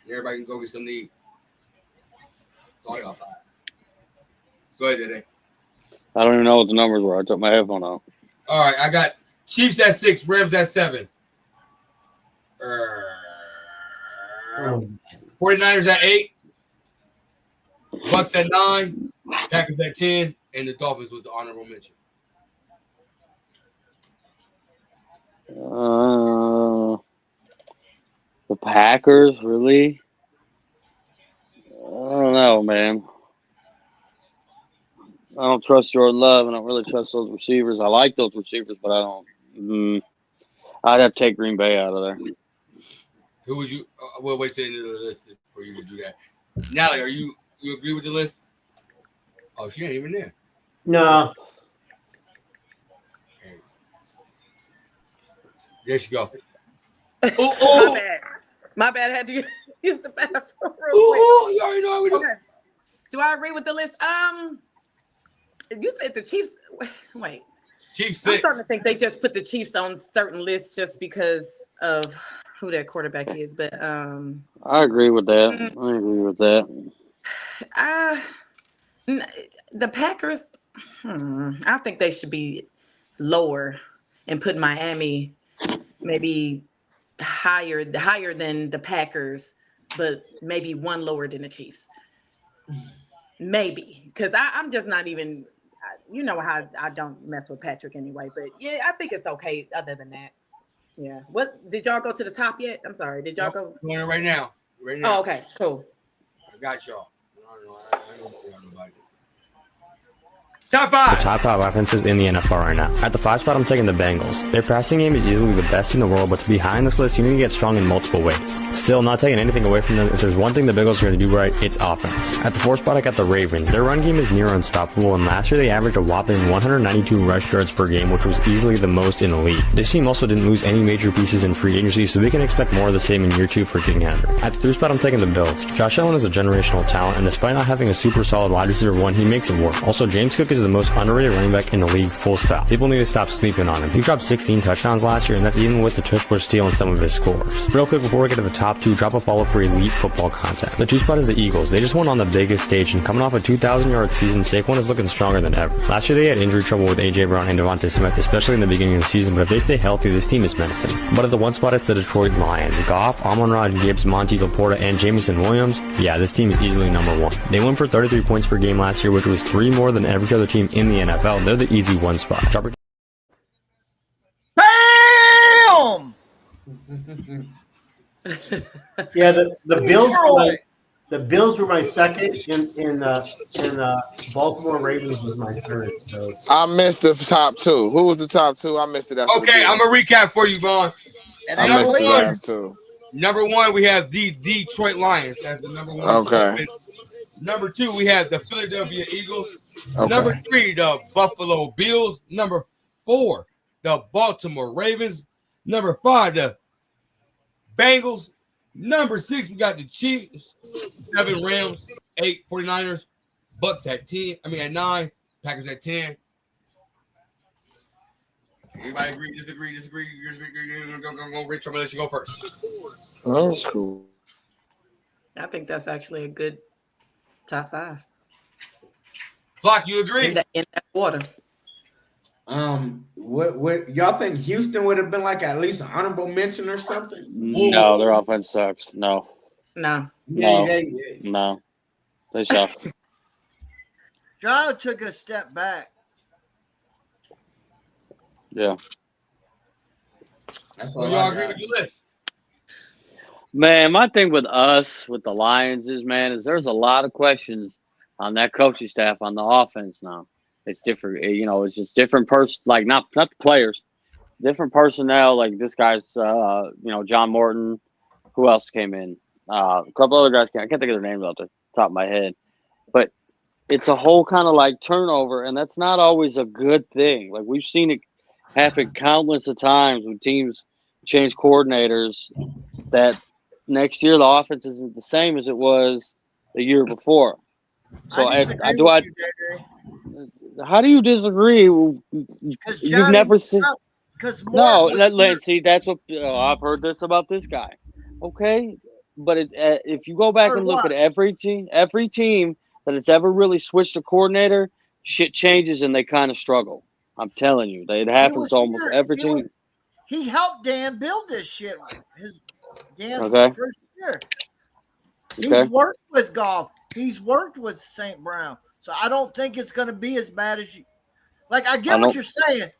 B: everybody can go get some to eat. That's all y'all got. Go ahead, Day.
G: I don't even know what the numbers were. I took my headphone off.
B: All right, I got Chiefs at 6, Rams at 7. 49ers at 8. Bucks at 9. Packers at 10. And the Dolphins was the honorable mention.
G: The Packers, really? I don't know, man. I don't trust Jordan Love. I don't really trust those receivers. I like those receivers, but I don't. I'd have to take Green Bay out of there.
B: Who would you? We'll wait till the end of the list for you to do that. Natalie, you agree with the list? Oh, she ain't even there.
C: No.
B: There she go.
A: My bad. I had to use the bathroom real quick.
B: You already know how we do.
A: Okay. Do I agree with the list? You said the Chiefs. Wait.
B: Chiefs 6.
A: I'm starting to think they just put the Chiefs on certain lists just because of who their quarterback is. But
G: I agree with that.
A: The Packers. I think they should be lower and put Miami maybe higher than the Packers, but maybe one lower than the Chiefs. Maybe, because I'm just not even. You know how I don't mess with Patrick anyway, but yeah, I think it's okay. Other than that, yeah. What did y'all go to the top yet? I'm sorry. Did y'all go?
B: Going right now.
A: Oh, okay, cool.
B: I got y'all. I don't know nobody. Top 5.
M: The top 5 offenses in the NFL right now. At the 5 spot, I'm taking the Bengals. Their passing game is easily the best in the world, but to be high on this list, you need to get strong in multiple ways. Still, not taking anything away from them. If there's one thing the Bengals are going to do right, it's offense. At the 4 spot, I got the Ravens. Their run game is near unstoppable, and last year they averaged a whopping 192 rush yards per game, which was easily the most in the league. This team also didn't lose any major pieces in free agency, so we can expect more of the same in year 2 for King Henry. At the 3 spot, I'm taking the Bills. Josh Allen is a generational talent, and despite not having a super solid wide receiver 1, he makes it work. Also, James Cook is the most underrated running back in the league, full stop. People need to stop sleeping on him. He dropped 16 touchdowns last year, and that's even with the tush push steal in some of his scores. Real quick, before we get to the top 2, drop a follow for elite football content. The 2 spot is the Eagles. They just won on the biggest stage, and coming off a 2,000-yard season, Saquon is looking stronger than ever. Last year, they had injury trouble with A.J. Brown and Devontae Smith, especially in the beginning of the season, but if they stay healthy, this team is menacing. But at the 1 spot, it's the Detroit Lions. Goff, Amon-Ra, Gibbs, Monty Laporta, and Jamison Williams. Yeah, this team is easily number 1. They won for 33 points per game last year, which was 3 more than every other team in the NFL. They're the easy 1 spot.
H: Bam!
C: Yeah, the Bills were my second, and Baltimore Ravens was my third. So
J: I missed the top 2. Who was the top 2? I missed it.
B: Okay, I'm gonna recap for you, Vaughn.
J: I missed the last 2.
B: Number 1, we have the Detroit Lions as the number 1.
J: Okay.
B: Number 2, we have the Philadelphia Eagles.
J: Okay.
B: Number 3, the Buffalo Bills. Number 4, the Baltimore Ravens. Number 5, the Bengals. Number 6, we got the Chiefs. 7, Rams. 8, 49ers. Bucks at 10. At 9. Packers at 10. Anybody agree, disagree? Go, Rich. I'm gonna let you go first.
J: Oh, that's cool.
A: I think that's actually a good top 5.
B: Flock, you agree?
A: In that order.
E: What y'all think Houston would have been like at least an honorable mention or something?
G: No, their offense sucks. No.
A: No.
G: No. They suck.
H: John took a step back.
G: Yeah.
B: That's all y'all agree with your list.
G: Man, my thing with us, with the Lions is there's a lot of questions on that coaching staff on the offense now. It's different, it's just different like not the players, different personnel. Like this guy's, John Morton. Who else came in? A couple other guys. I can't think of their names off the top of my head. But it's a whole kind of like turnover, and that's not always a good thing. Like we've seen it happen countless of times when teams change coordinators that next year the offense isn't the same as it was the year before. So how do you disagree? You've never seen. See, that's what I've heard this about this guy. Okay, but if you go back and look at every team that it's ever really switched a coordinator, shit changes and they kind of struggle. I'm telling you, it happens to almost every team.
H: He helped Dan build this shit. Dan's first year. He's worked with Goff. He's worked with St. Brown. So I don't think it's going to be as bad as you. Like, I get what you're saying,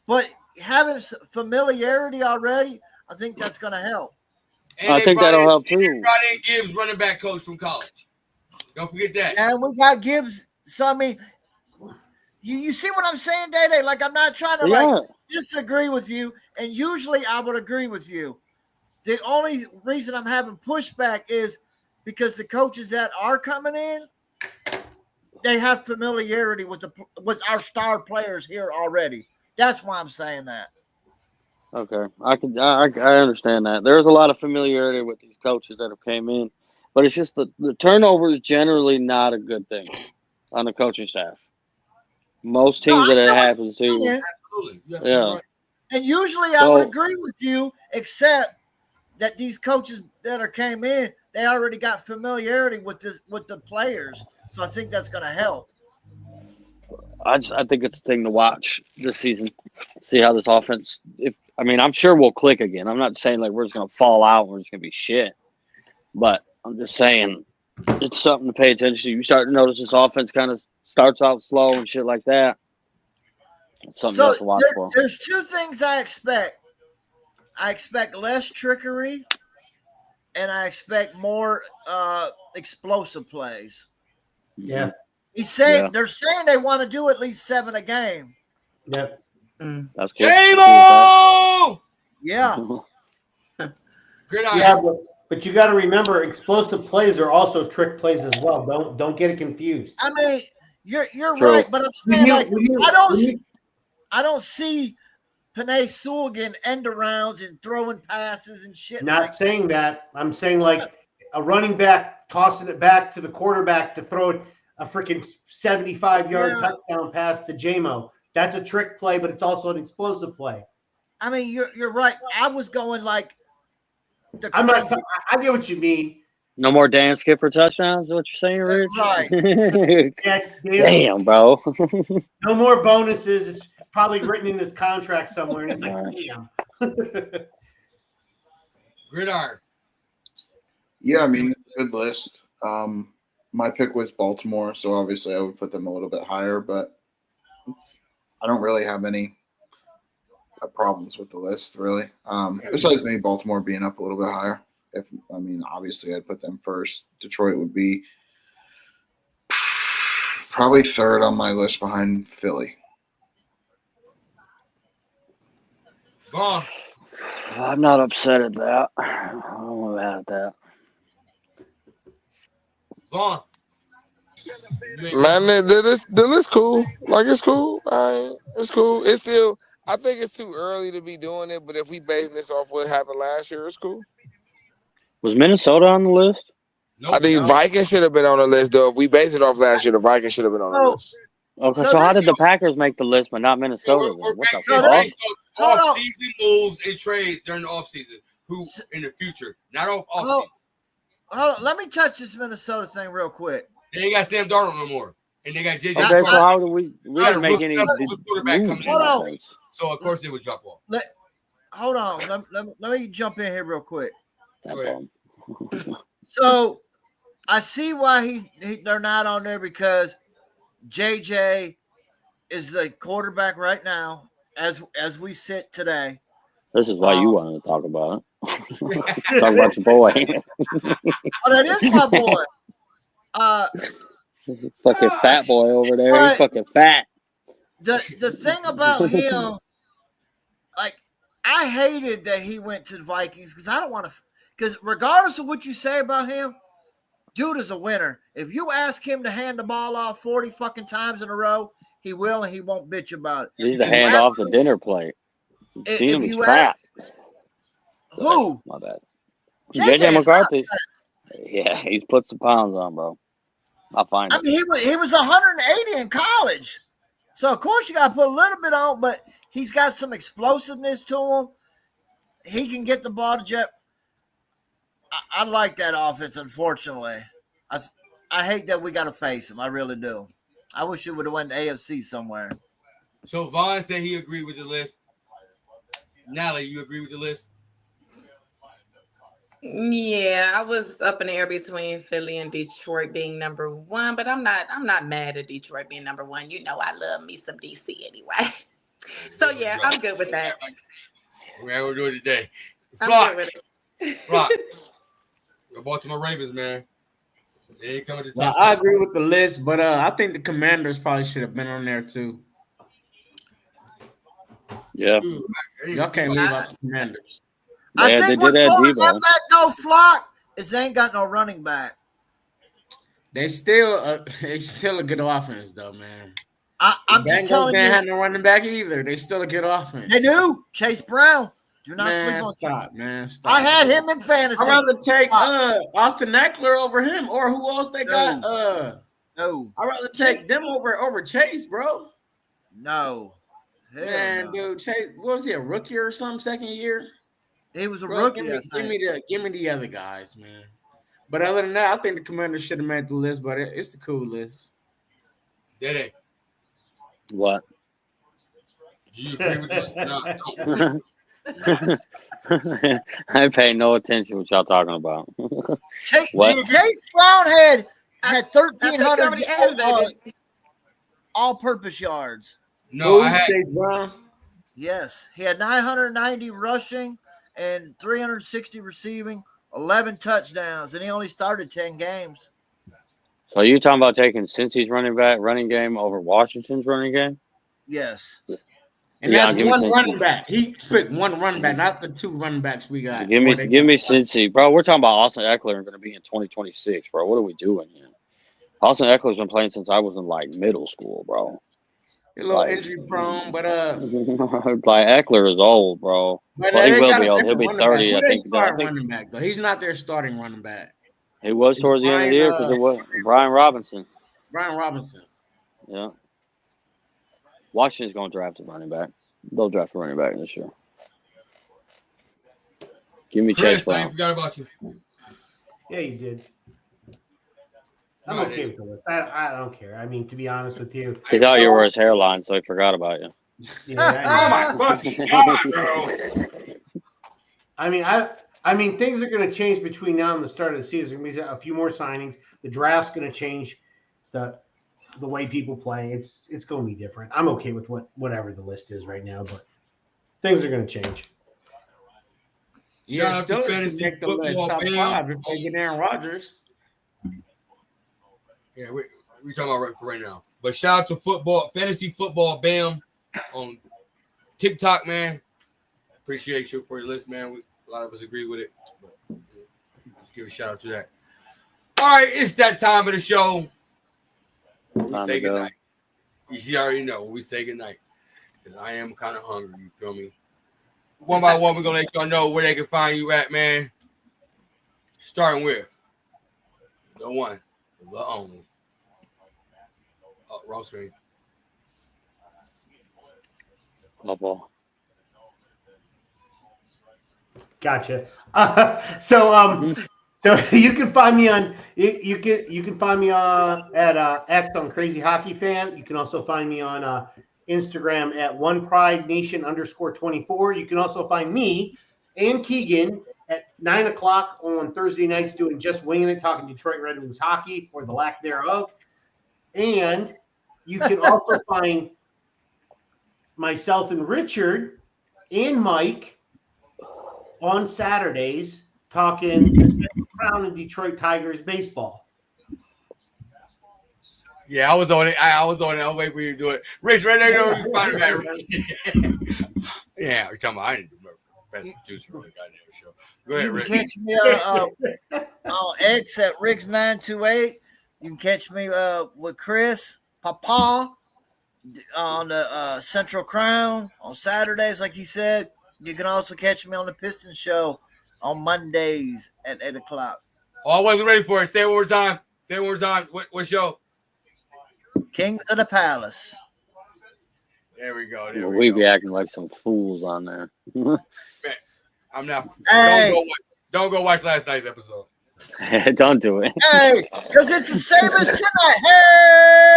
H: but having familiarity already, I think that's going to help.
B: And I think that'll help too. They brought in Gibbs, running back coach from college. Don't forget that.
H: And we got Gibbs. So, I mean, you see what I'm saying, Day-Day? Like, I'm not trying to disagree with you, and usually I would agree with you. The only reason I'm having pushback is because the coaches that are coming in, they have familiarity with our star players here already. That's why I'm saying that.
G: Okay, I understand that. There's a lot of familiarity with these coaches that have came in, but it's just the turnover is generally not a good thing on the coaching staff. Most teams that it happens to.
B: Absolutely.
G: Yeah.
H: Right. And usually I would agree with you, except that these coaches that came in, they already got familiarity with the players. So I think that's going to help.
G: I think it's a thing to watch this season. See how this offense. I'm sure we'll click again. I'm not saying like we're just going to fall out and we're just going to be shit. But I'm just saying it's something to pay attention to. You start to notice this offense kind of starts out slow and shit like that. It's something you have to watch for.
H: There's two things I expect. I expect less trickery, and I expect more explosive plays.
C: Yeah.
H: He's saying they're saying they want to do at least 7 a game.
C: Yep.
G: That's cool.
B: J-Mo!
H: Yeah.
C: Yeah, but you got to remember, explosive plays are also trick plays as well. Don't get it confused.
H: I mean, you're
G: True.
H: right, but I'm saying I don't see Panay Sewell getting end arounds and throwing passes and shit.
C: Not saying that. I'm saying like a running back tossing it back to the quarterback to throw it a freaking 75-yard touchdown pass to J-Mo. That's a trick play, but it's also an explosive play.
H: I mean, you're right. I was going like
C: I'm not. I get what you mean.
G: No more Dan Skipper touchdowns. Is what you're saying, Rich?
H: Right.
G: Damn, bro.
C: No more bonuses. It's probably written in his contract somewhere, and it's like, damn.
B: Gridiron.
I: Yeah, I mean, good list. My pick was Baltimore, so obviously I would put them a little bit higher, but I don't really have any problems with the list, really. Besides maybe Baltimore being up a little bit higher. Obviously I'd put them first. Detroit would be probably third on my list behind Philly.
G: I'm not upset at that. I'm mad at that.
B: Vaughn.
J: Man, the list cool. Like, it's cool. It's cool. It's still, I think it's too early to be doing it, but if we base this off what happened last year, it's cool.
G: Was Minnesota on the list?
J: I think Vikings should have been on the list, though. If we base it off last year, the Vikings should have been on the list.
G: Okay, so how did the Packers make the list but not Minnesota? Then? What the fuck?
B: Off-season moves and trades during the offseason. Who in the future? Not off-season.
H: Hold on, let me touch this Minnesota thing real quick.
B: They ain't got Sam Darnold no more, and they got JJ.
G: Okay, so how do we didn't make any
B: quarterback coming in?
H: Hold on.
B: So of course they would drop off.
H: Hold on, let me jump in here real quick.
B: Go ahead.
H: So I see why they're not on there because JJ is the quarterback right now as we sit today.
G: This is why you wanted to talk about it. Talk about your boy.
H: Oh, that is my boy.
G: Fucking fat boy over there. He's fucking fat.
H: The thing about him, like, I hated that he went to the Vikings because I don't want to. Because regardless of what you say about him, dude is a winner. If you ask him to hand the ball off 40 fucking times in a row, he will, and he won't bitch about it.
G: He's the hand off the dinner plate. Seen him, he's fat.
H: Who?
G: My bad. JJ McCarthy. Yeah, he's put some pounds on, bro. I'll find it.
H: I mean, he was 180 in college. So, of course, you got to put a little bit on, but he's got some explosiveness to him. He can get the ball to Jeff. I like that offense, unfortunately. I hate that we got to face him. I really do. I wish it would have went to AFC somewhere.
B: So, Vaughn said he agreed with the list. Nally, you agree with the list?
A: Yeah, I was up in the air between Philly and Detroit being number one, but I'm not mad at Detroit being number one. You know I love me some DC anyway. So yeah, I'm good with that.
B: We're doing it today.
A: I'm good with it.
B: Rock. The Baltimore Ravens, man. They ain't coming to
E: Well, I agree with the list, but I think the Commanders probably should have been on there too.
G: Yeah.
E: Y'all can't leave out the Commanders.
H: I think what's holding that back, though, Flock, is they ain't got no running back.
E: They still a good offense, though, man.
H: I'm just telling you.
E: They have no running back either. They still a good offense.
H: They do. Chase Brown. Do not sleep on
E: stop, man. Stop.
H: I had him in fantasy.
E: I'd rather take Austin Eckler over him, or who else they got?
H: No.
E: I'd rather take them over Chase, bro.
H: No.
E: Man, dude, Chase, what was he, a rookie or something, second year?
H: He was a rookie.
E: Give me the other guys, man. But other than that, I think the Commanders should have made the list, but it's a cool list.
B: Did it?
G: What?
B: Do you agree with this? No.
G: I pay no attention to what y'all talking about.
H: Chase
G: What?
H: Brown had 1,300 all-purpose yards.
B: No, I had
E: Chase Brown.
H: Yes, he had 990 rushing and 360 receiving, 11 touchdowns, and he only started 10 games.
G: So you talking about taking Cincy's running game over Washington's running game?
H: Yes.
E: And
G: Yeah,
E: that's
G: give me
E: one
G: Cincy.
E: running back. He picked one running back, not the 2 running backs we got.
G: Give me Cincy, bro. We're talking about Austin Eckler going to be in 2026, bro. What are we doing here? Austin Eckler's been playing since I was in like middle school, bro.
E: A little injury prone, but
G: like Eckler is old, bro.
E: But
G: well, he
E: they
G: will
E: got
G: be
E: a
G: old. He'll
E: different
G: be
E: running
G: 30.
E: back.
G: I think.
E: Running back though. He's not their starting running back.
G: He was towards the end of the year because it was Brian Robinson.
E: Brian Robinson.
G: Yeah. Washington's going to draft a running back. They'll draft a running back this year. Give me Chase
B: Chris, I
G: Brown.
B: forgot about you.
C: Yeah, you did. I'm okay with the list. I don't care. I mean, to be honest with you,
G: He thought you were his hairline, so he forgot about you.
C: Yeah,
B: oh my fucking god, bro!
C: I mean, things are going to change between now and the start of the season. There's going to be a few more signings. The draft's going to change the way people play. It's going to be different. I'm okay with whatever the list is right now, but things are going to change.
E: Yeah, still make the list top 5 if they get Aaron Rodgers.
B: Yeah, we're talking about right now. But shout out to fantasy football, Bam, on TikTok, man. Appreciate you for your list, man. A lot of us agree with it. But let's give a shout out to that. All right, it's that time of the show. We say goodnight. You already know we say goodnight. Because I am kind of hungry, you feel me? One by one, we're going to let y'all know where they can find you at, man. Starting with the one, the only. Oh, wrong screen.
G: Football.
C: Gotcha. So you can find me on you can find me on at X on Crazy Hockey Fan. You can also find me on Instagram at OnePrideNation_24. You can also find me and Keegan at 9:00 on Thursday nights doing Just Winging It, talking Detroit Red Wings hockey or the lack thereof. And you can also find myself and Richard and Mike on Saturdays talking Crown and Detroit Tigers baseball.
B: Yeah, I was on it. I was on it. I'll wait for you to do it. Rich, right there, you can find him at Rich. Yeah, we're talking about I didn't remember best producer on the goddamn show. Go ahead,
H: You
B: Rich.
H: can catch me on X at Riggs928. You can catch me with Chris Papa on the Central Crown on Saturdays, like he said. You can also catch me on the Piston Show on Mondays at 8:00.
B: Oh, I wasn't ready for it. Say it one more time. Say it one more time. What show?
H: Kings of the Palace.
B: There we go.
G: We be acting like some fools on there.
B: Man, I'm not.
H: Hey.
B: Don't go watch last night's episode.
G: Don't do it.
H: Hey, because it's the same as tonight.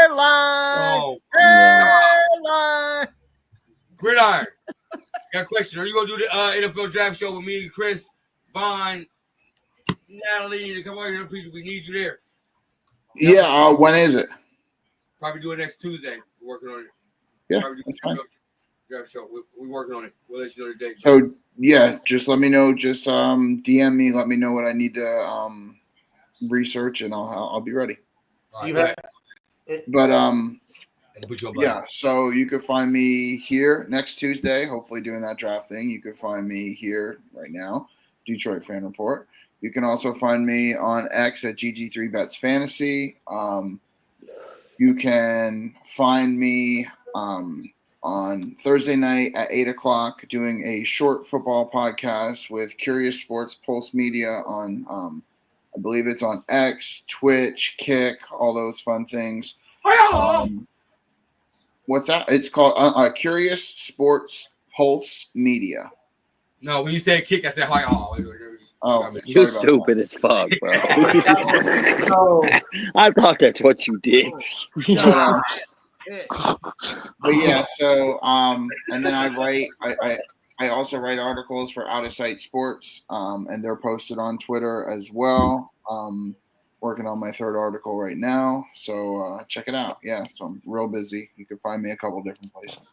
H: Hairline. Hairline.
B: Gridiron. Got a question. Are you going to do the NFL draft show with me, Chris, Vaughn, Natalie? Come on here, people. We need you there.
I: Yeah, when is it?
B: Probably do it next Tuesday. We're working on it.
I: Yeah,
B: Probably do
I: that's fine.
B: Draft show. We're working on it. We'll let you know the date.
I: So yeah, just let me know. Just DM me. Let me know what I need to research, and I'll be ready.
B: All right,
I: But
B: yeah.
I: So you could find me here next Tuesday. Hopefully doing that draft thing. You could find me here right now. Detroit Fan Report. You can also find me on X at GG3Bets Fantasy. You can find me on Thursday night at 8:00 doing a short football podcast with Curious Sports Pulse Media on, I believe it's on X, Twitch, Kick, all those fun things. What's that? It's called Curious Sports Pulse Media.
B: No, when you said kick, I said hi.
I: Oh,
G: You're stupid as fuck, bro. I thought that's what you did.
I: But yeah, so and then I also write articles for Out of Sight Sports, and they're posted on Twitter as well. Working on my third article right now, so check it out. Yeah, so I'm real busy. You can find me a couple different places.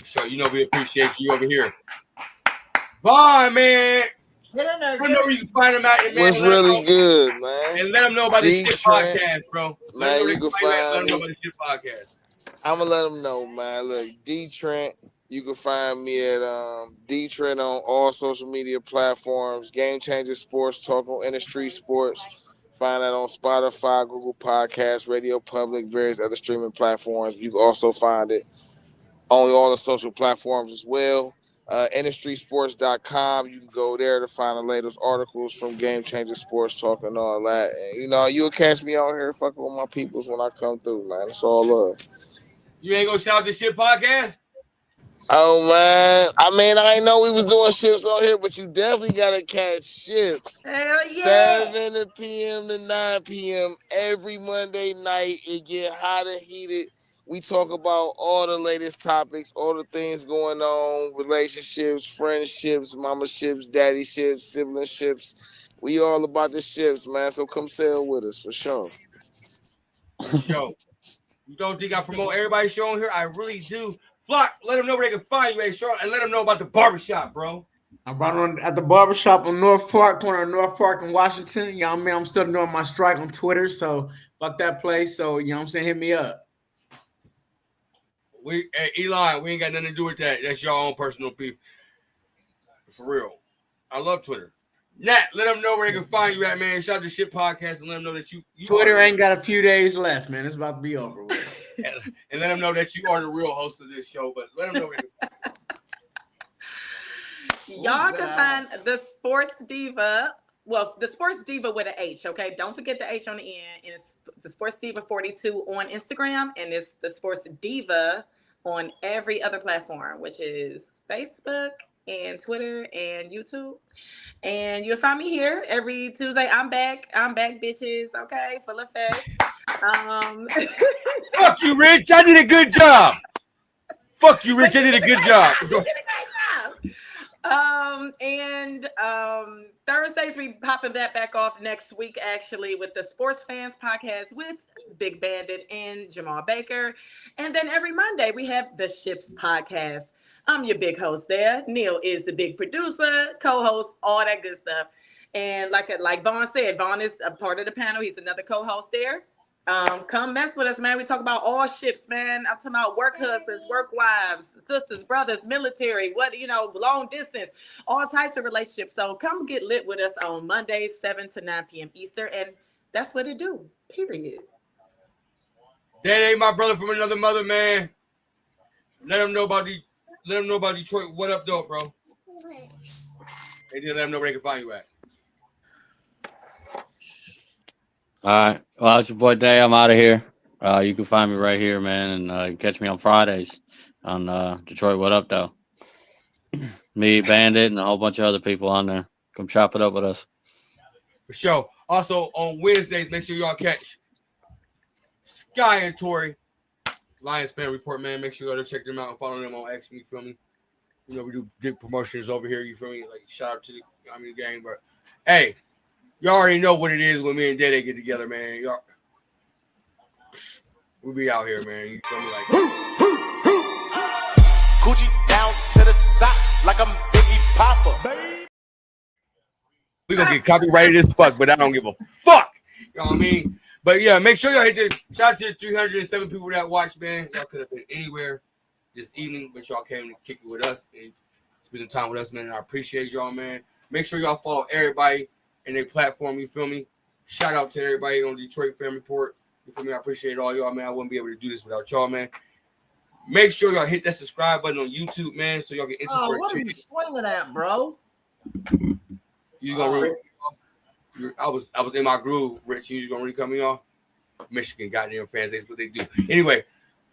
B: So we appreciate you over here. Bye, man.
H: Get in there.
B: I know where you can find them at.
J: What's really good, man?
B: And let them know about the shit
J: D-Trent,
B: podcast, bro.
J: Man, you can
B: Let them know
J: find
B: about the shit podcast.
J: I'm gonna let them know, man. Look, D-Trent, you can find me at D-Trent on all social media platforms. Game Changer Sports Talk on Industry Sports. Find that on Spotify, Google Podcasts, Radio Public, various other streaming platforms. You can also find it on all the social platforms as well. IndustrySports.com. You can go there to find the latest articles from Game Changer Sports Talk and all that. And you'll catch me out here fucking with my peoples when I come through, man. It's all love.
B: You ain't gonna shout out this shit podcast?
J: Oh man, I mean, I ain't know we was doing ships on here, but you definitely gotta catch ships.
A: Hell yeah.
J: 7 p.m. to 9 p.m. every Monday night. It get hot and heated. We talk about all the latest topics, all the things going on, relationships, friendships, mama ships, daddy ships, sibling ships. We all about the ships, man. So come sail with us for sure.
B: For sure. You don't think I promote everybody's show on here? I really do. Flock, let them know where they can find you, and let them know about the barbershop, bro.
E: I'm right at the barbershop on North Park, corner of North Park in Washington. You know what I mean? I'm still doing my strike on Twitter, so fuck that place. So, you know what I'm saying? Hit me up.
B: Hey, Eli, we ain't got nothing to do with that. That's your own personal beef. For real. I love Twitter. Nat, let them know where they can find you at, man. Shout out to Shit Podcast and let them know that you
E: Twitter ain't got a few days left, man. It's about to be over with.
B: And let them know that you are the real host of this show, but let them know where
A: Y'all can find the Sports Diva. Well, the Sports Diva with an H, okay? Don't forget the H on the end. And it's the Sports Diva 42 on Instagram, and it's the Sports Diva on every other platform, which is Facebook and Twitter and YouTube. And you'll find me here every Tuesday. I'm back, bitches. Okay, full effect.
B: Fuck you, Rich. I did a good job. Fuck you, Rich. I did a good job.
A: Thursdays we popping that back off next week, actually, with the Sports Fans Podcast with Big Bandit and Jamal Baker. And then every Monday we have the Ships Podcast. I'm your big host there. Neil is the big producer, co-host, all that good stuff. And like Vaughn said, Vaughn is a part of the panel. He's another co-host there. Come mess with us, man. We talk about all ships, man. I'm talking about work husbands, work wives, sisters, brothers, military, long distance, all types of relationships. So come get lit with us on Mondays, 7 to 9 p.m. Eastern. And that's what it do, period.
B: That ain't my brother from another mother, man. Let them know about Detroit. What up, though, bro? They did let them know where they can find you at.
G: All right. Well, it's your boy Day. I'm out of here. You can find me right here, man, and catch me on Fridays on Detroit. What up, though? Me, Bandit, and a whole bunch of other people on there. Come chop it up with us.
B: For sure. Also, on Wednesdays, make sure y'all catch Sky and Tori, Lions Fan Report, man. Make sure y'all check them out and follow them on X. You feel me? We do big promotions over here. You feel me? Like, shout out to the gang. But, hey, you already know what it is when me and Dede get together, man. Y'all, we be out here, man. You feel me? Like
N: Gucci down to the socks like I'm Biggie Papa.
B: We gonna get copyrighted as fuck, but I don't give a fuck. You know what I mean? But yeah, make sure y'all hit this. Shout out to the 307 people that watched, man. Y'all could have been anywhere this evening, but y'all came to kick it with us and spend time with us, man. And I appreciate y'all, man. Make sure y'all follow everybody in their platform, you feel me? Shout out to everybody on Detroit Fan Report. You feel me? I appreciate all y'all, man. I wouldn't be able to do this without y'all, man. Make sure y'all hit that subscribe button on YouTube, man, so y'all get
H: Oh, what are you swinging at, bro?
B: You gonna I was in my groove, Rich. You gonna really cut me off? Michigan goddamn fans, that's what they do. Anyway.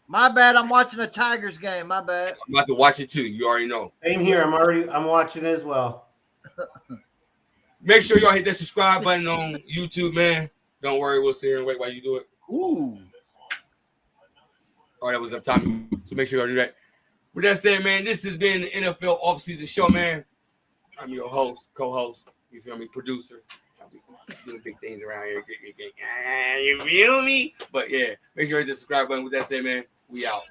H: My bad. I'm watching a Tigers game. My bad.
B: I'm about to watch it too. You already know.
C: Same here. I'm watching it as well.
B: Make sure y'all hit that subscribe button on YouTube, man. Don't worry, we'll sit here and wait while you do it.
H: Ooh.
B: All right, that was enough time. So make sure y'all do that. With that said, man, this has been the NFL offseason show, man. I'm your host, co-host, you feel me, producer. Doing big things around here. You feel me? But yeah, make sure you hit the subscribe button. With that said, man, we out.